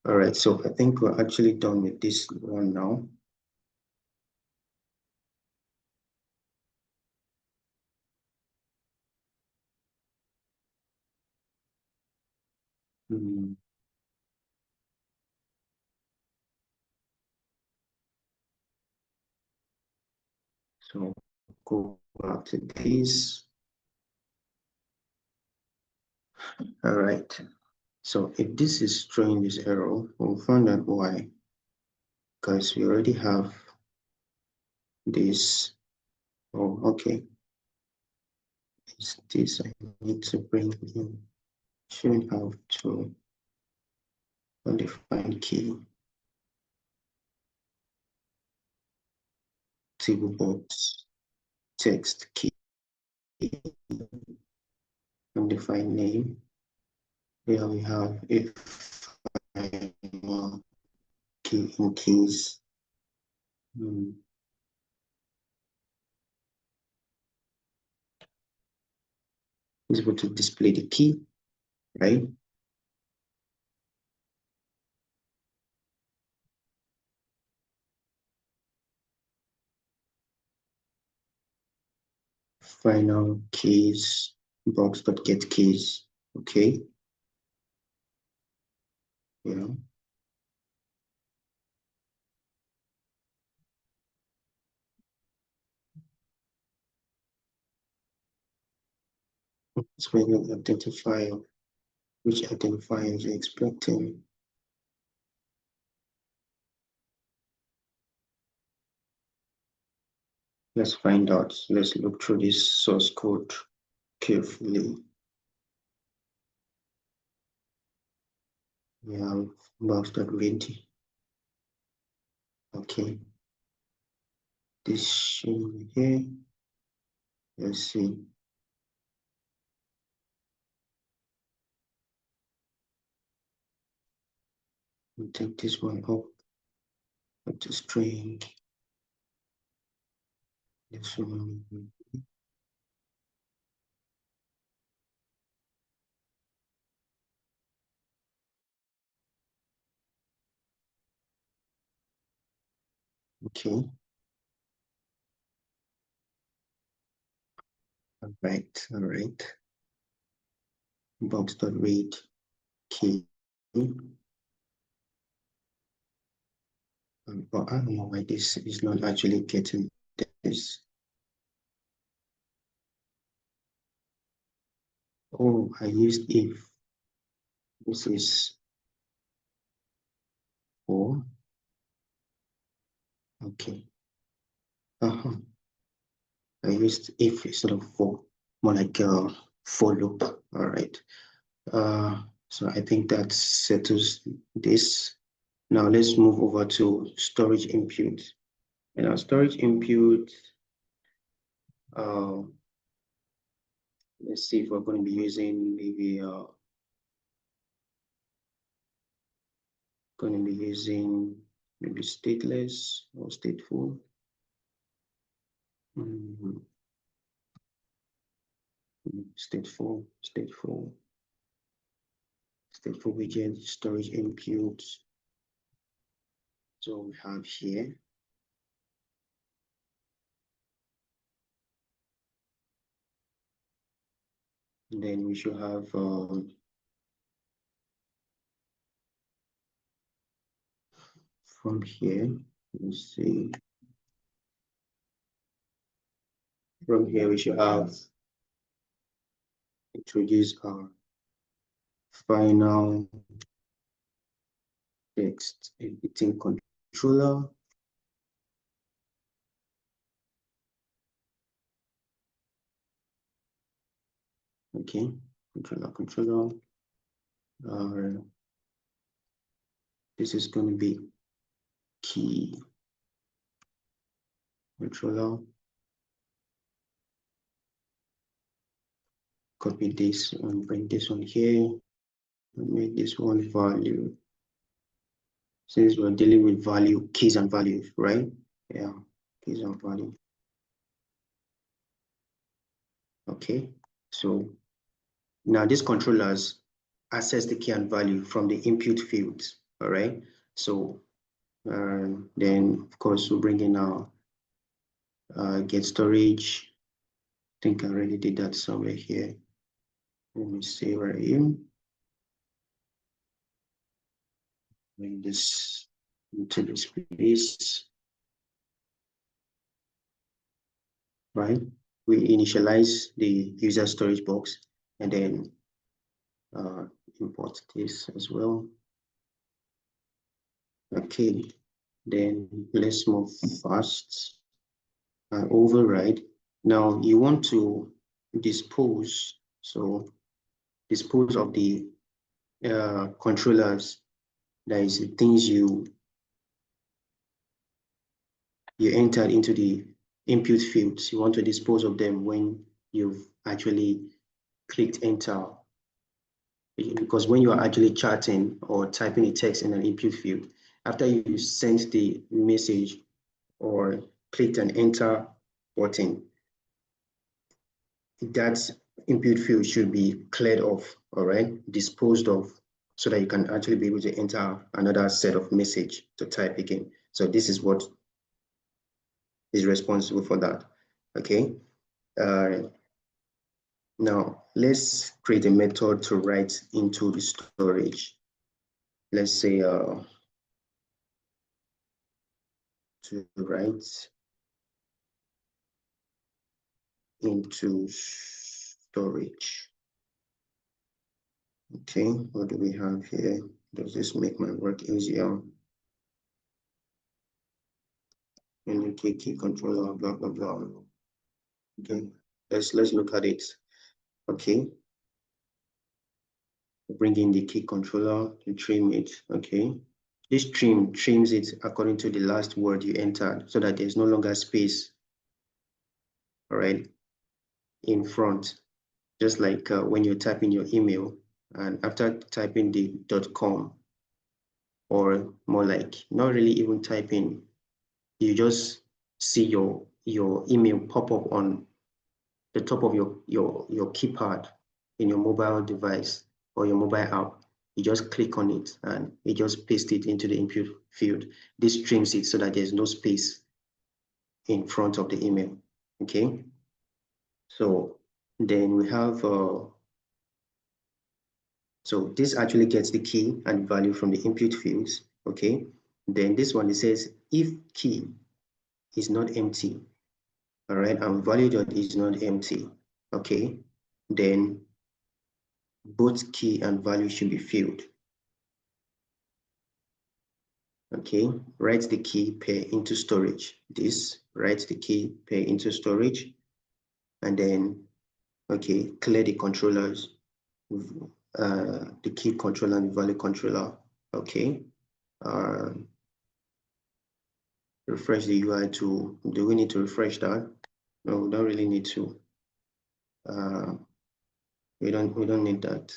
All right, so I think we're actually done with this one now. So go back to this. All right. So if this is throwing this error, we'll find out why. Because we already have this. Oh, okay. It's this I need to bring in. Shouldn't have to undefined key. Table box, text key, undefined name. Here we have if key in keys. Is able to display the key, right? Final keys, box.get keys, okay? Yeah. It's when you identify which identifiers you're expecting. Let's find out. Let's look through this source code carefully. We have box.read. Okay. This should here. Let's see. We'll take this one up. Up to string. This one. Okay. All right. Box.read key. But I don't know why this is not actually getting this. Oh, I used if. This is 4. Okay. I used if instead of 4. More like for loop. All right. So I think that settles this. Now let's move over to storage input. And our storage input, let's see if we're going to be using maybe stateless or stateful. Stateful widget storage inputs. So we have here. And then we should have from here, let's see. From here, we should have introduce our final text editing controller. Okay, controller. This is going to be key controller. Copy this and bring this one here and make this one value. Since we're dealing with value, keys and values, right? Yeah, keys and value. Okay, so now these controllers access the key and value from the input fields, all right? So then, of course, we'll bring in our get storage. I think I already did that somewhere here. Let me see right here. Bring this into this place. Right? We initialize the user storage box and then import this as well. Okay, then let's move fast. Override. Now you want to dispose, so dispose of the controllers, that is the things you entered into the input fields. You want to dispose of them when you've actually clicked enter. Because when you are actually chatting or typing a text in an input field, after you sent the message or clicked an enter button, that input field should be cleared off, all right, disposed of, so that you can actually be able to enter another set of message to type again. So this is what is responsible for that, okay? Now let's create a method to write into the storage. Let's say to write into storage. Okay, what do we have here? Does this make my work easier? And key controller, blah blah blah. Okay, let's look at it. Okay, bring in the key controller to trim it. Okay, this trims it according to the last word you entered, so that there's no longer space, all right, in front. Just like when you type in your email, and after typing the .com, or more like not really even typing, you just see your email pop up on the top of your keypad in your mobile device or your mobile app. You just click on it and it just pastes it into the input field. This trims it so that there's no space in front of the email. Okay, so then we have so this actually gets the key and value from the input fields. Okay, then this one, it says if key is not empty, all right, and value dot is not empty, okay, then both key and value should be filled. Okay, write the key pair into storage. This, write the key pair into storage, and then, okay, clear the controllers, the key controller and value controller. Okay, refresh the UI to, do we need to refresh that? No, we don't really need to. We don't need that.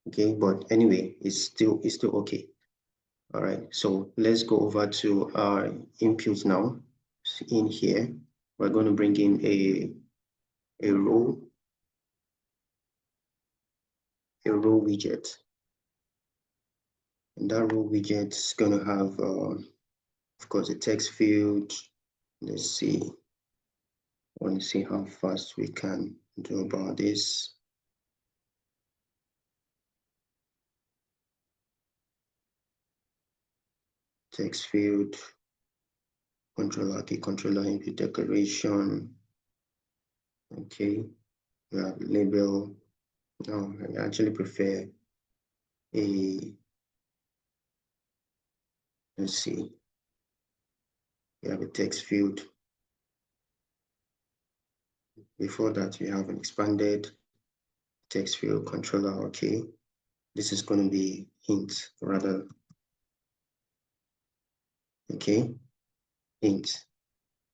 Okay, but anyway, it's still okay. All right, so let's go over to our input now. In here, we're going to bring in a row widget. And that row widget is going to have, of course, a text field. Let's see. I want to see how fast we can do about this. Text field, controller, key controller, input declaration. Okay, we have label. No, I actually prefer let's see. We have a text field. Before that, we have an expanded text field controller. Okay, this is going to be int rather. Okay, int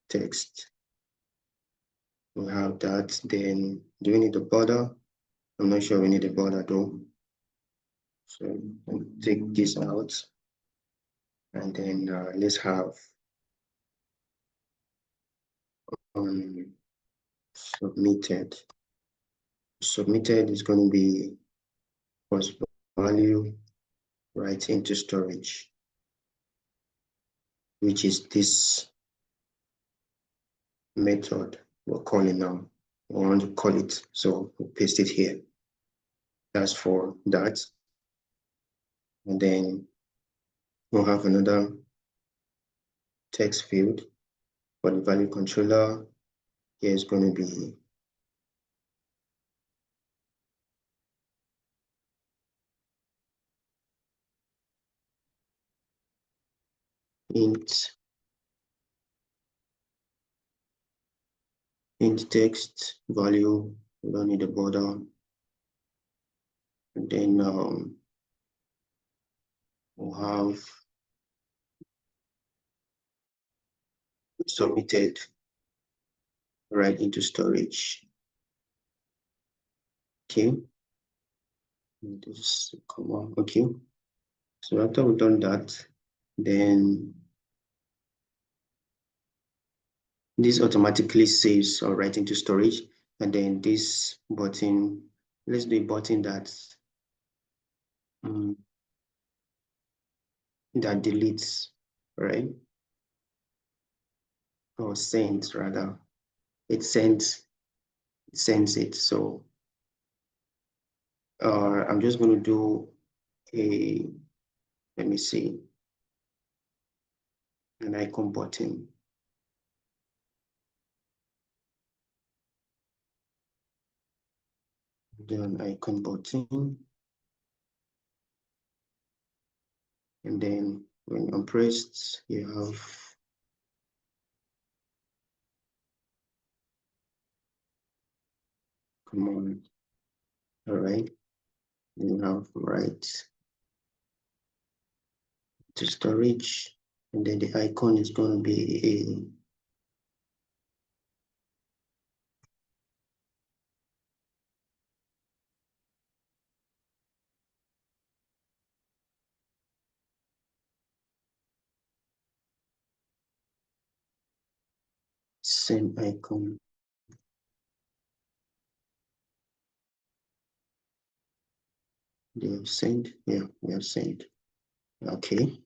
text. We have that. Then do we need a border? I'm not sure we need a border though. So I'll take this out. And then let's have submitted. Submitted is going to be first value right into storage, which is this method we're calling now. We want to call it, so we'll paste it here. That's for that. And then we'll have another text field for the value controller. Here is going to be int text value. We don't need a border. And then we'll have submitted right into storage. Okay. This come on. Okay. So after we've done that, then this automatically saves or right into storage. And then this button, let's do a button that that deletes, right? Or sends rather. It sends it. So I'm just going to do let me see, an icon button. Do an icon button. And then when you're pressed, you have command. All right. Then you have write to storage. And then the icon is going to be a send icon. They have sent. Yeah, we have sent. Okay.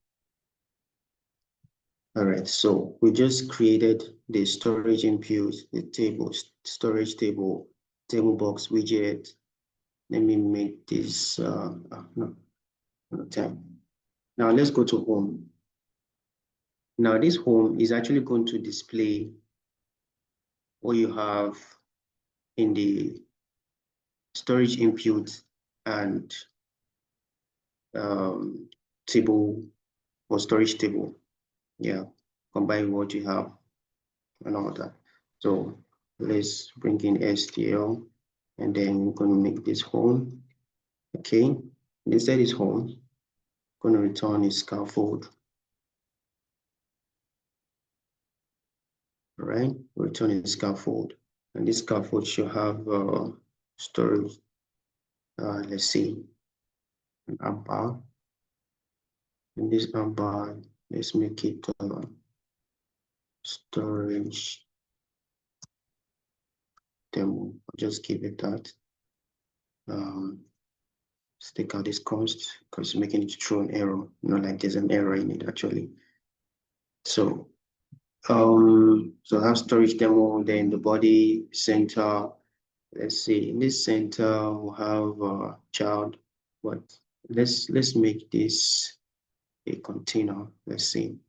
All right. So we just created the storage input, the table, storage table, table box widget. Let me make this no time. Now let's go to home. Now this home is actually going to display what you have in the storage input and table or storage table. Yeah, combine what you have and all that. So let's bring in STL and then we're going to make this home. Okay, instead is home, going to return a scaffold. All right, return a scaffold. And this scaffold should have storage. Let's see, an app bar. In this app bar, let's make it storage demo. I'll just give it that. Let's take out this const because it's making it throw an error. Not like there's an error in it actually. So so I have storage demo, then the body center. Let's see, in this center we'll have a child, but let's make this a container. Let's see.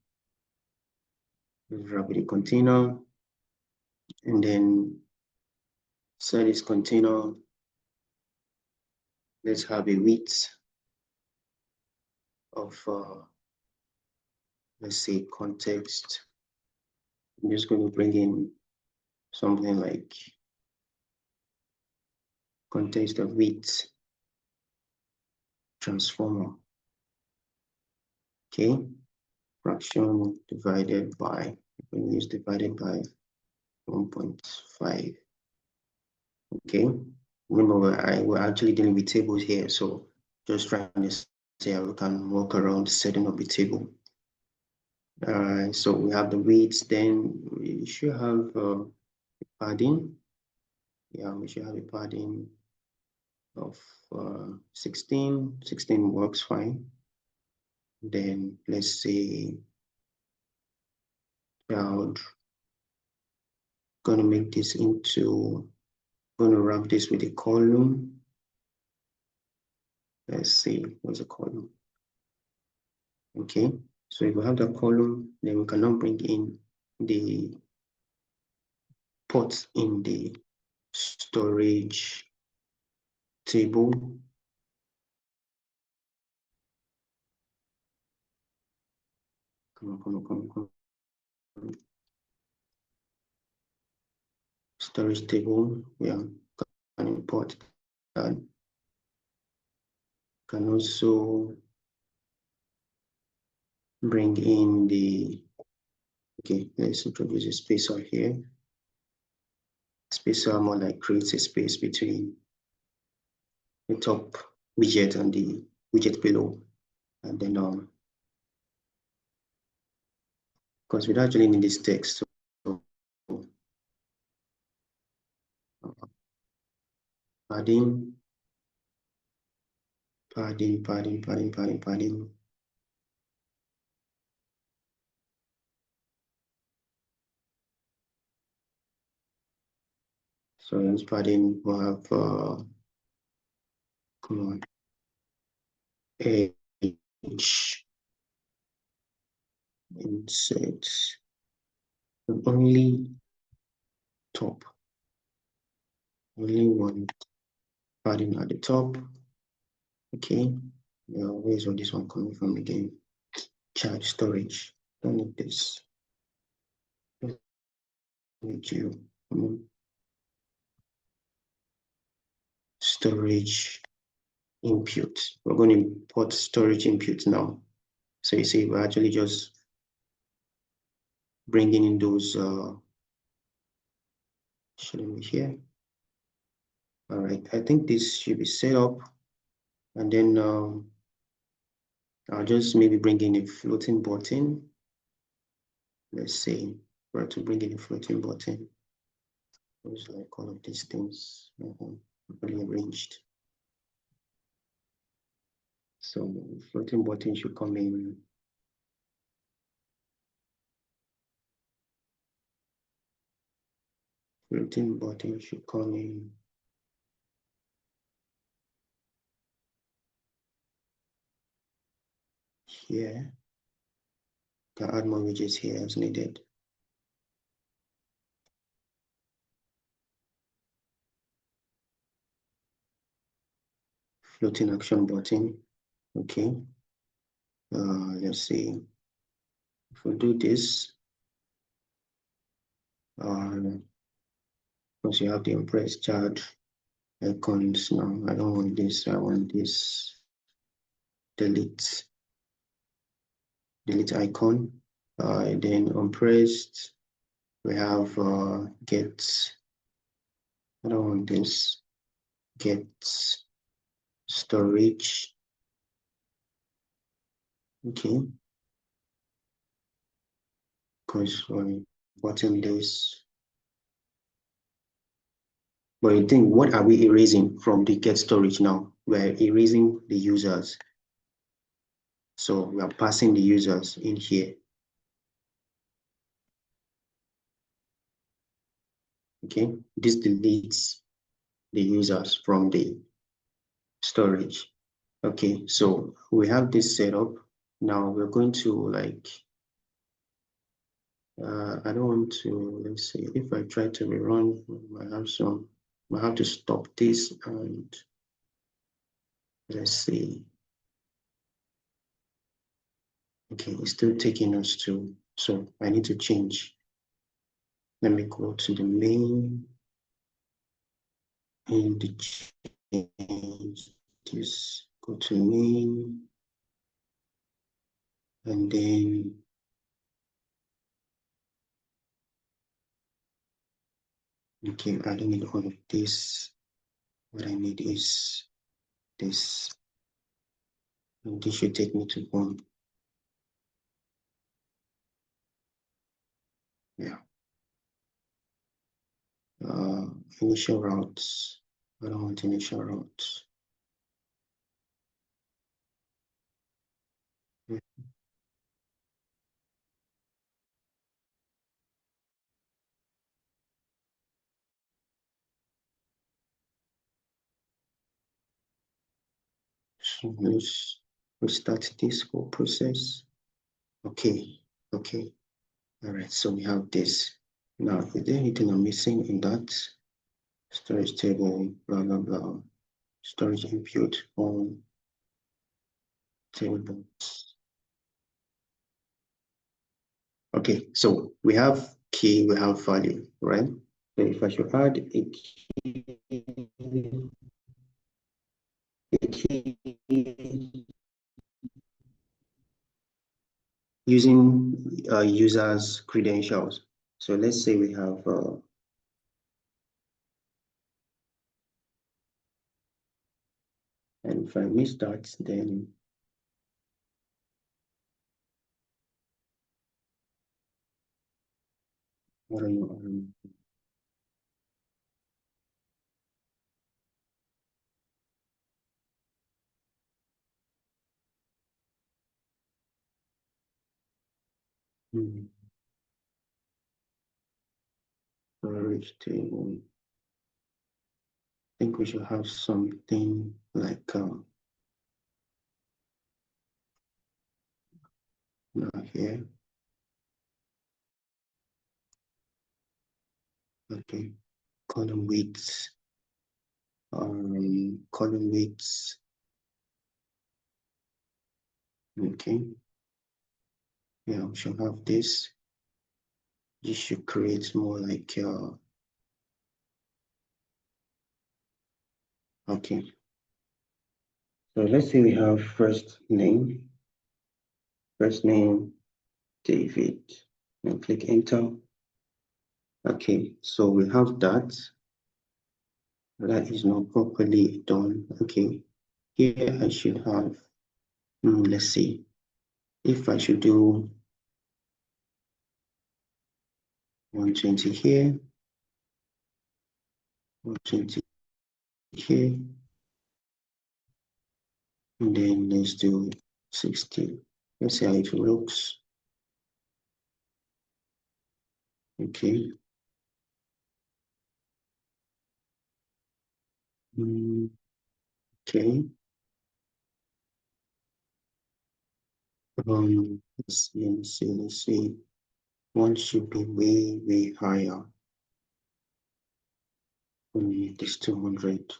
Let's wrap it a container, and then set this container. Let's have a width of let's say context. I'm just going to bring in something like context of width transformer. Okay, fraction divided by, we can use divided by 1.5. Okay, remember we're actually dealing with tables here, so just trying to see how we can work around setting up the table. So we have the weights, then we should have padding. Yeah, we should have a padding of 16. 16 works fine. Then let's say child, gonna make this into, gonna wrap this with a column. Let's see, what's a column? Okay, so if we have the column, then we can now bring in the ports in the storage table. Come on. Storage table, yeah, can import that. Can also bring in the, okay, let's introduce a spacer here. Spacer more like creates a space between the top widget and the widget below. And then because we don't actually need this text, so padding. So in this padding we'll have come on, age, insert, only top, only one padding at the top. Okay, yeah, where's all this one coming from again? Child storage, don't need this. Don't need you. Storage input. We're going to import storage input now. So you see, we're actually just bringing in those. Shouldn't be here. All right, I think this should be set up, and then I'll just maybe bring in a floating button. Let's say we're to bring in a floating button. Looks like all of these things properly arranged. So floating button should come in. Floating button should come in here. Can add more widgets here as needed. Floating action button. Okay. Let's see. If we do this, once you have the impress chart icons now, I don't want this. I want this delete icon. Then on pressed, we have get I don't want this. Get storage. Okay. Because we're importing this. But you think, what are we erasing from the get storage now? We're erasing the users. So we are passing the users in here. Okay, this deletes the users from the storage. Okay, so we have this set up. Now we're going to like, I don't want to, let's see, if I try to rerun, I have to stop this and let's see. Okay, it's still taking us to, so I need to change. Let me go to the main and change this, go to main, and then okay, I don't need all of this. What I need is this, and this should take me to home. Yeah. Initial routes. I don't want initial routes. So let's restart this whole process. Okay, okay. All right, so we have this. Now, is there anything I'm missing in that? Storage table, blah, blah, blah. Storage input on table. Okay, so we have key, we have value, right? So if I should add a key using users' credentials. So let's say we have and if I miss that, then what are you storage table? I think we should have something like here. Okay, column widths. Column widths. Okay. Yeah, we should have this. This should create more like okay. So let's say we have first name David, and click enter. Okay, so we have that. That is not properly done. Okay, here I should have, let's see, if I should do 120 here, 120 here, and then let's do 60. Let's see how it looks. Okay. Okay. Let's see. One should be way higher. This 200.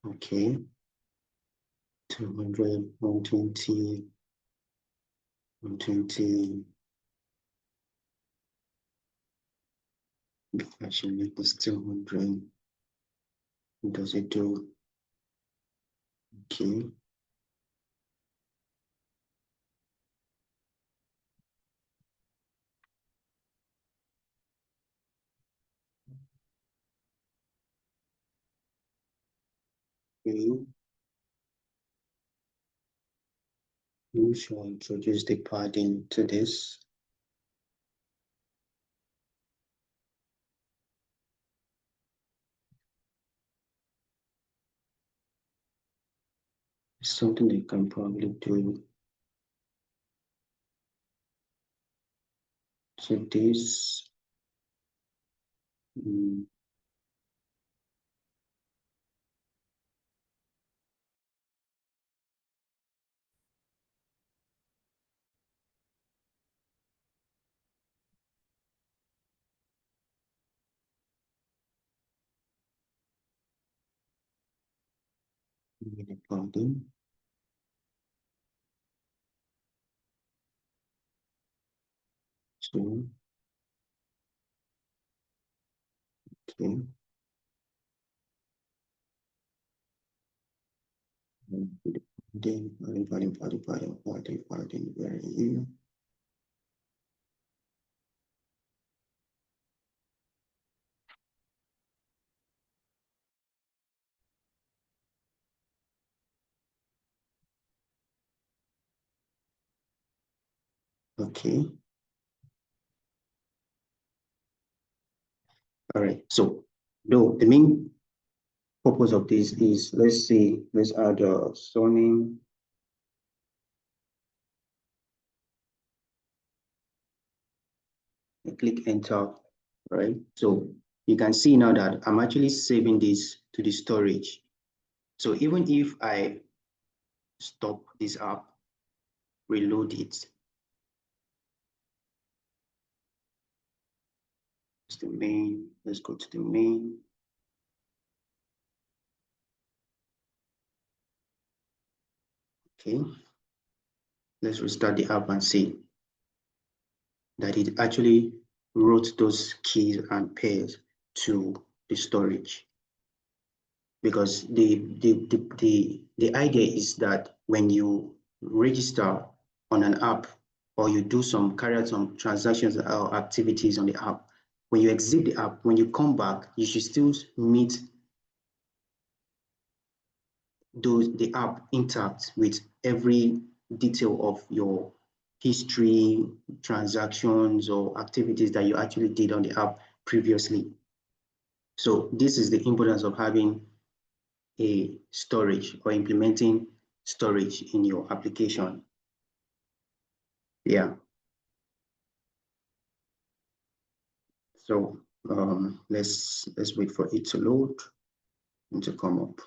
Okay. 200, 120, 120. If I should make this 200, what does it do? Okay. Okay. We shall introduce the padding to this. Something they can probably do. So this, the padding. So, okay. Then padding, where are you? Okay. All right. So, though the main purpose of this is, let's add a surname. I click enter, right? So you can see now that I'm actually saving this to the storage. So even if I stop this app, reload it, it's the main, let's go to the main. Okay, let's restart the app and see that it actually wrote those keys and pairs to the storage. Because the idea is that when you register on an app or you do carry out some transactions or activities on the app, when you exit the app, when you come back, you should still meet the app intact with every detail of your history, transactions, or activities that you actually did on the app previously. So this is the importance of having a storage or implementing storage in your application. Yeah. So let's wait for it to load and to come up.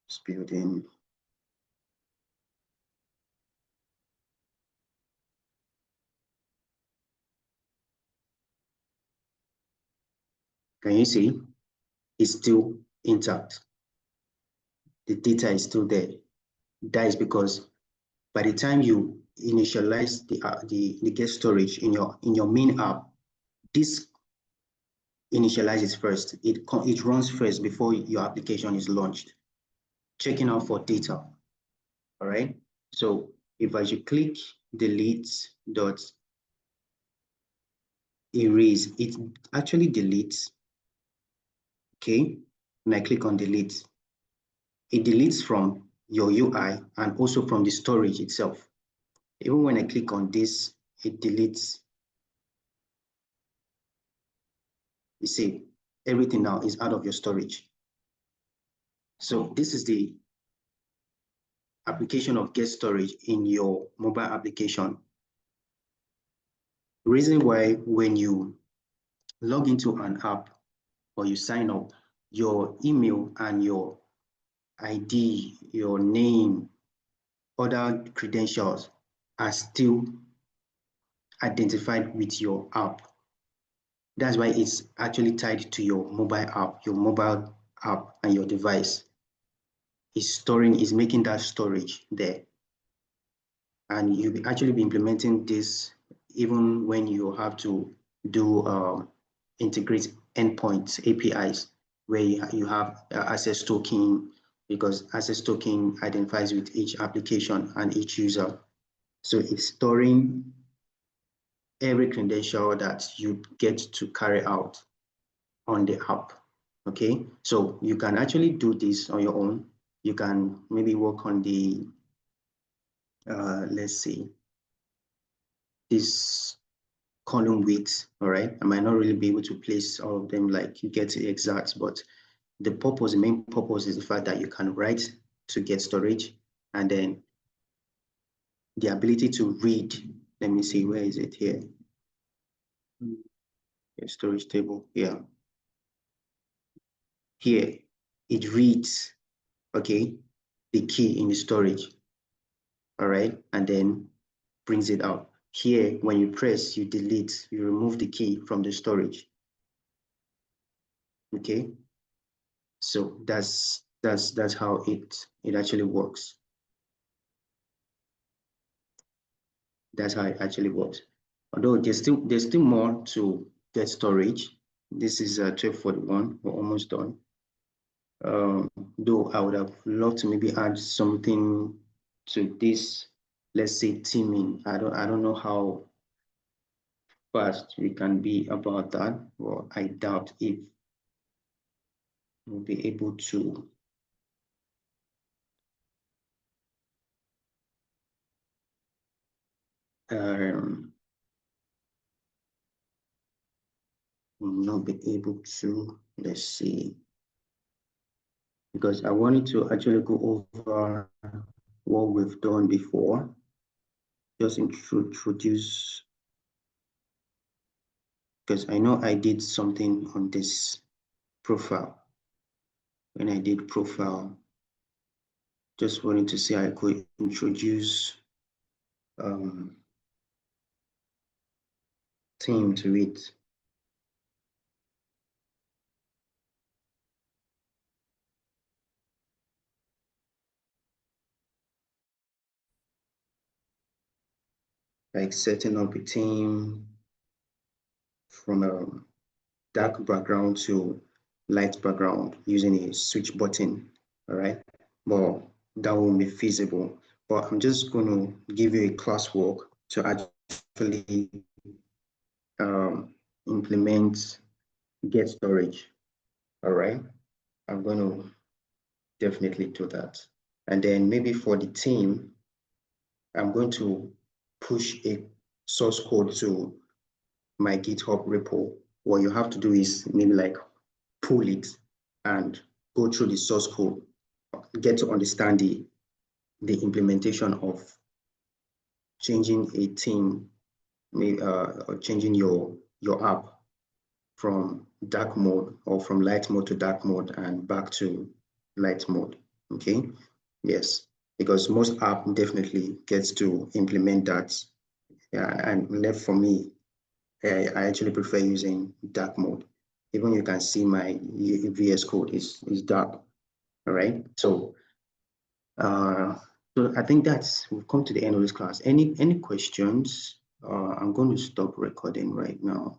It's building. Can you see? It's still intact. The data is still there. That is because by the time you initialize the get storage in your main app, this initializes first. It runs first before your application is launched, checking out for data. All right. So if I should click delete dot erase, it actually deletes. Okay. When I click on delete, it deletes from your UI and also from the storage itself. Even when I click on this, it deletes. You see, everything now is out of your storage. So this is the application of get storage in your mobile application. The reason why when you log into an app or you sign up, your email and your ID, your name, other credentials are still identified with your app. That's why it's actually tied to your mobile app and your device. Is making that storage there. And you'll actually be implementing this even when you have to do integrate endpoints, APIs, where you have access token, because access token identifies with each application and each user. So it's storing every credential that you get to carry out on the app. Okay, so you can actually do this on your own. You can maybe work on the, let's see, this column width, all right? I might not really be able to place all of them like you get it exact, but the purpose, the main purpose is the fact that you can write to get storage, and then the ability to read. Let me see, where is it here? Storage table, yeah. Here, it reads, okay, the key in the storage, all right? And then brings it out. Here, when you press, you delete, you remove the key from the storage, okay? So that's how it actually works. That's how it actually works. Although there's still more to get storage. This is 1241. We're almost done. Though I would have loved to maybe add something to this. Let's say teaming. I don't know how fast we can be about that. Well, I doubt if we'll be able to. Will not be able to. Let's see. Because I wanted to actually go over what we've done before. Just introduce, because I know I did something on this profile. When I did profile, just wanted to see I could introduce theme to it. Like setting up a theme from a dark background to light background using a switch button, all right? But that won't be feasible. But I'm just going to give you a classwork to actually implement get storage, all right? I'm going to definitely do that. And then maybe for the team, I'm going to push a source code to my GitHub repo. What you have to do is maybe like pull it and go through the source code, get to understand the implementation of changing a theme, or changing your app from dark mode or from light mode to dark mode and back to light mode. Okay, yes, because most app definitely gets to implement that. Yeah, and left for me, I actually prefer using dark mode. Even you can see my VS Code is dark. All right, so so I think we've come to the end of this class. Any questions? I'm going to stop recording right now.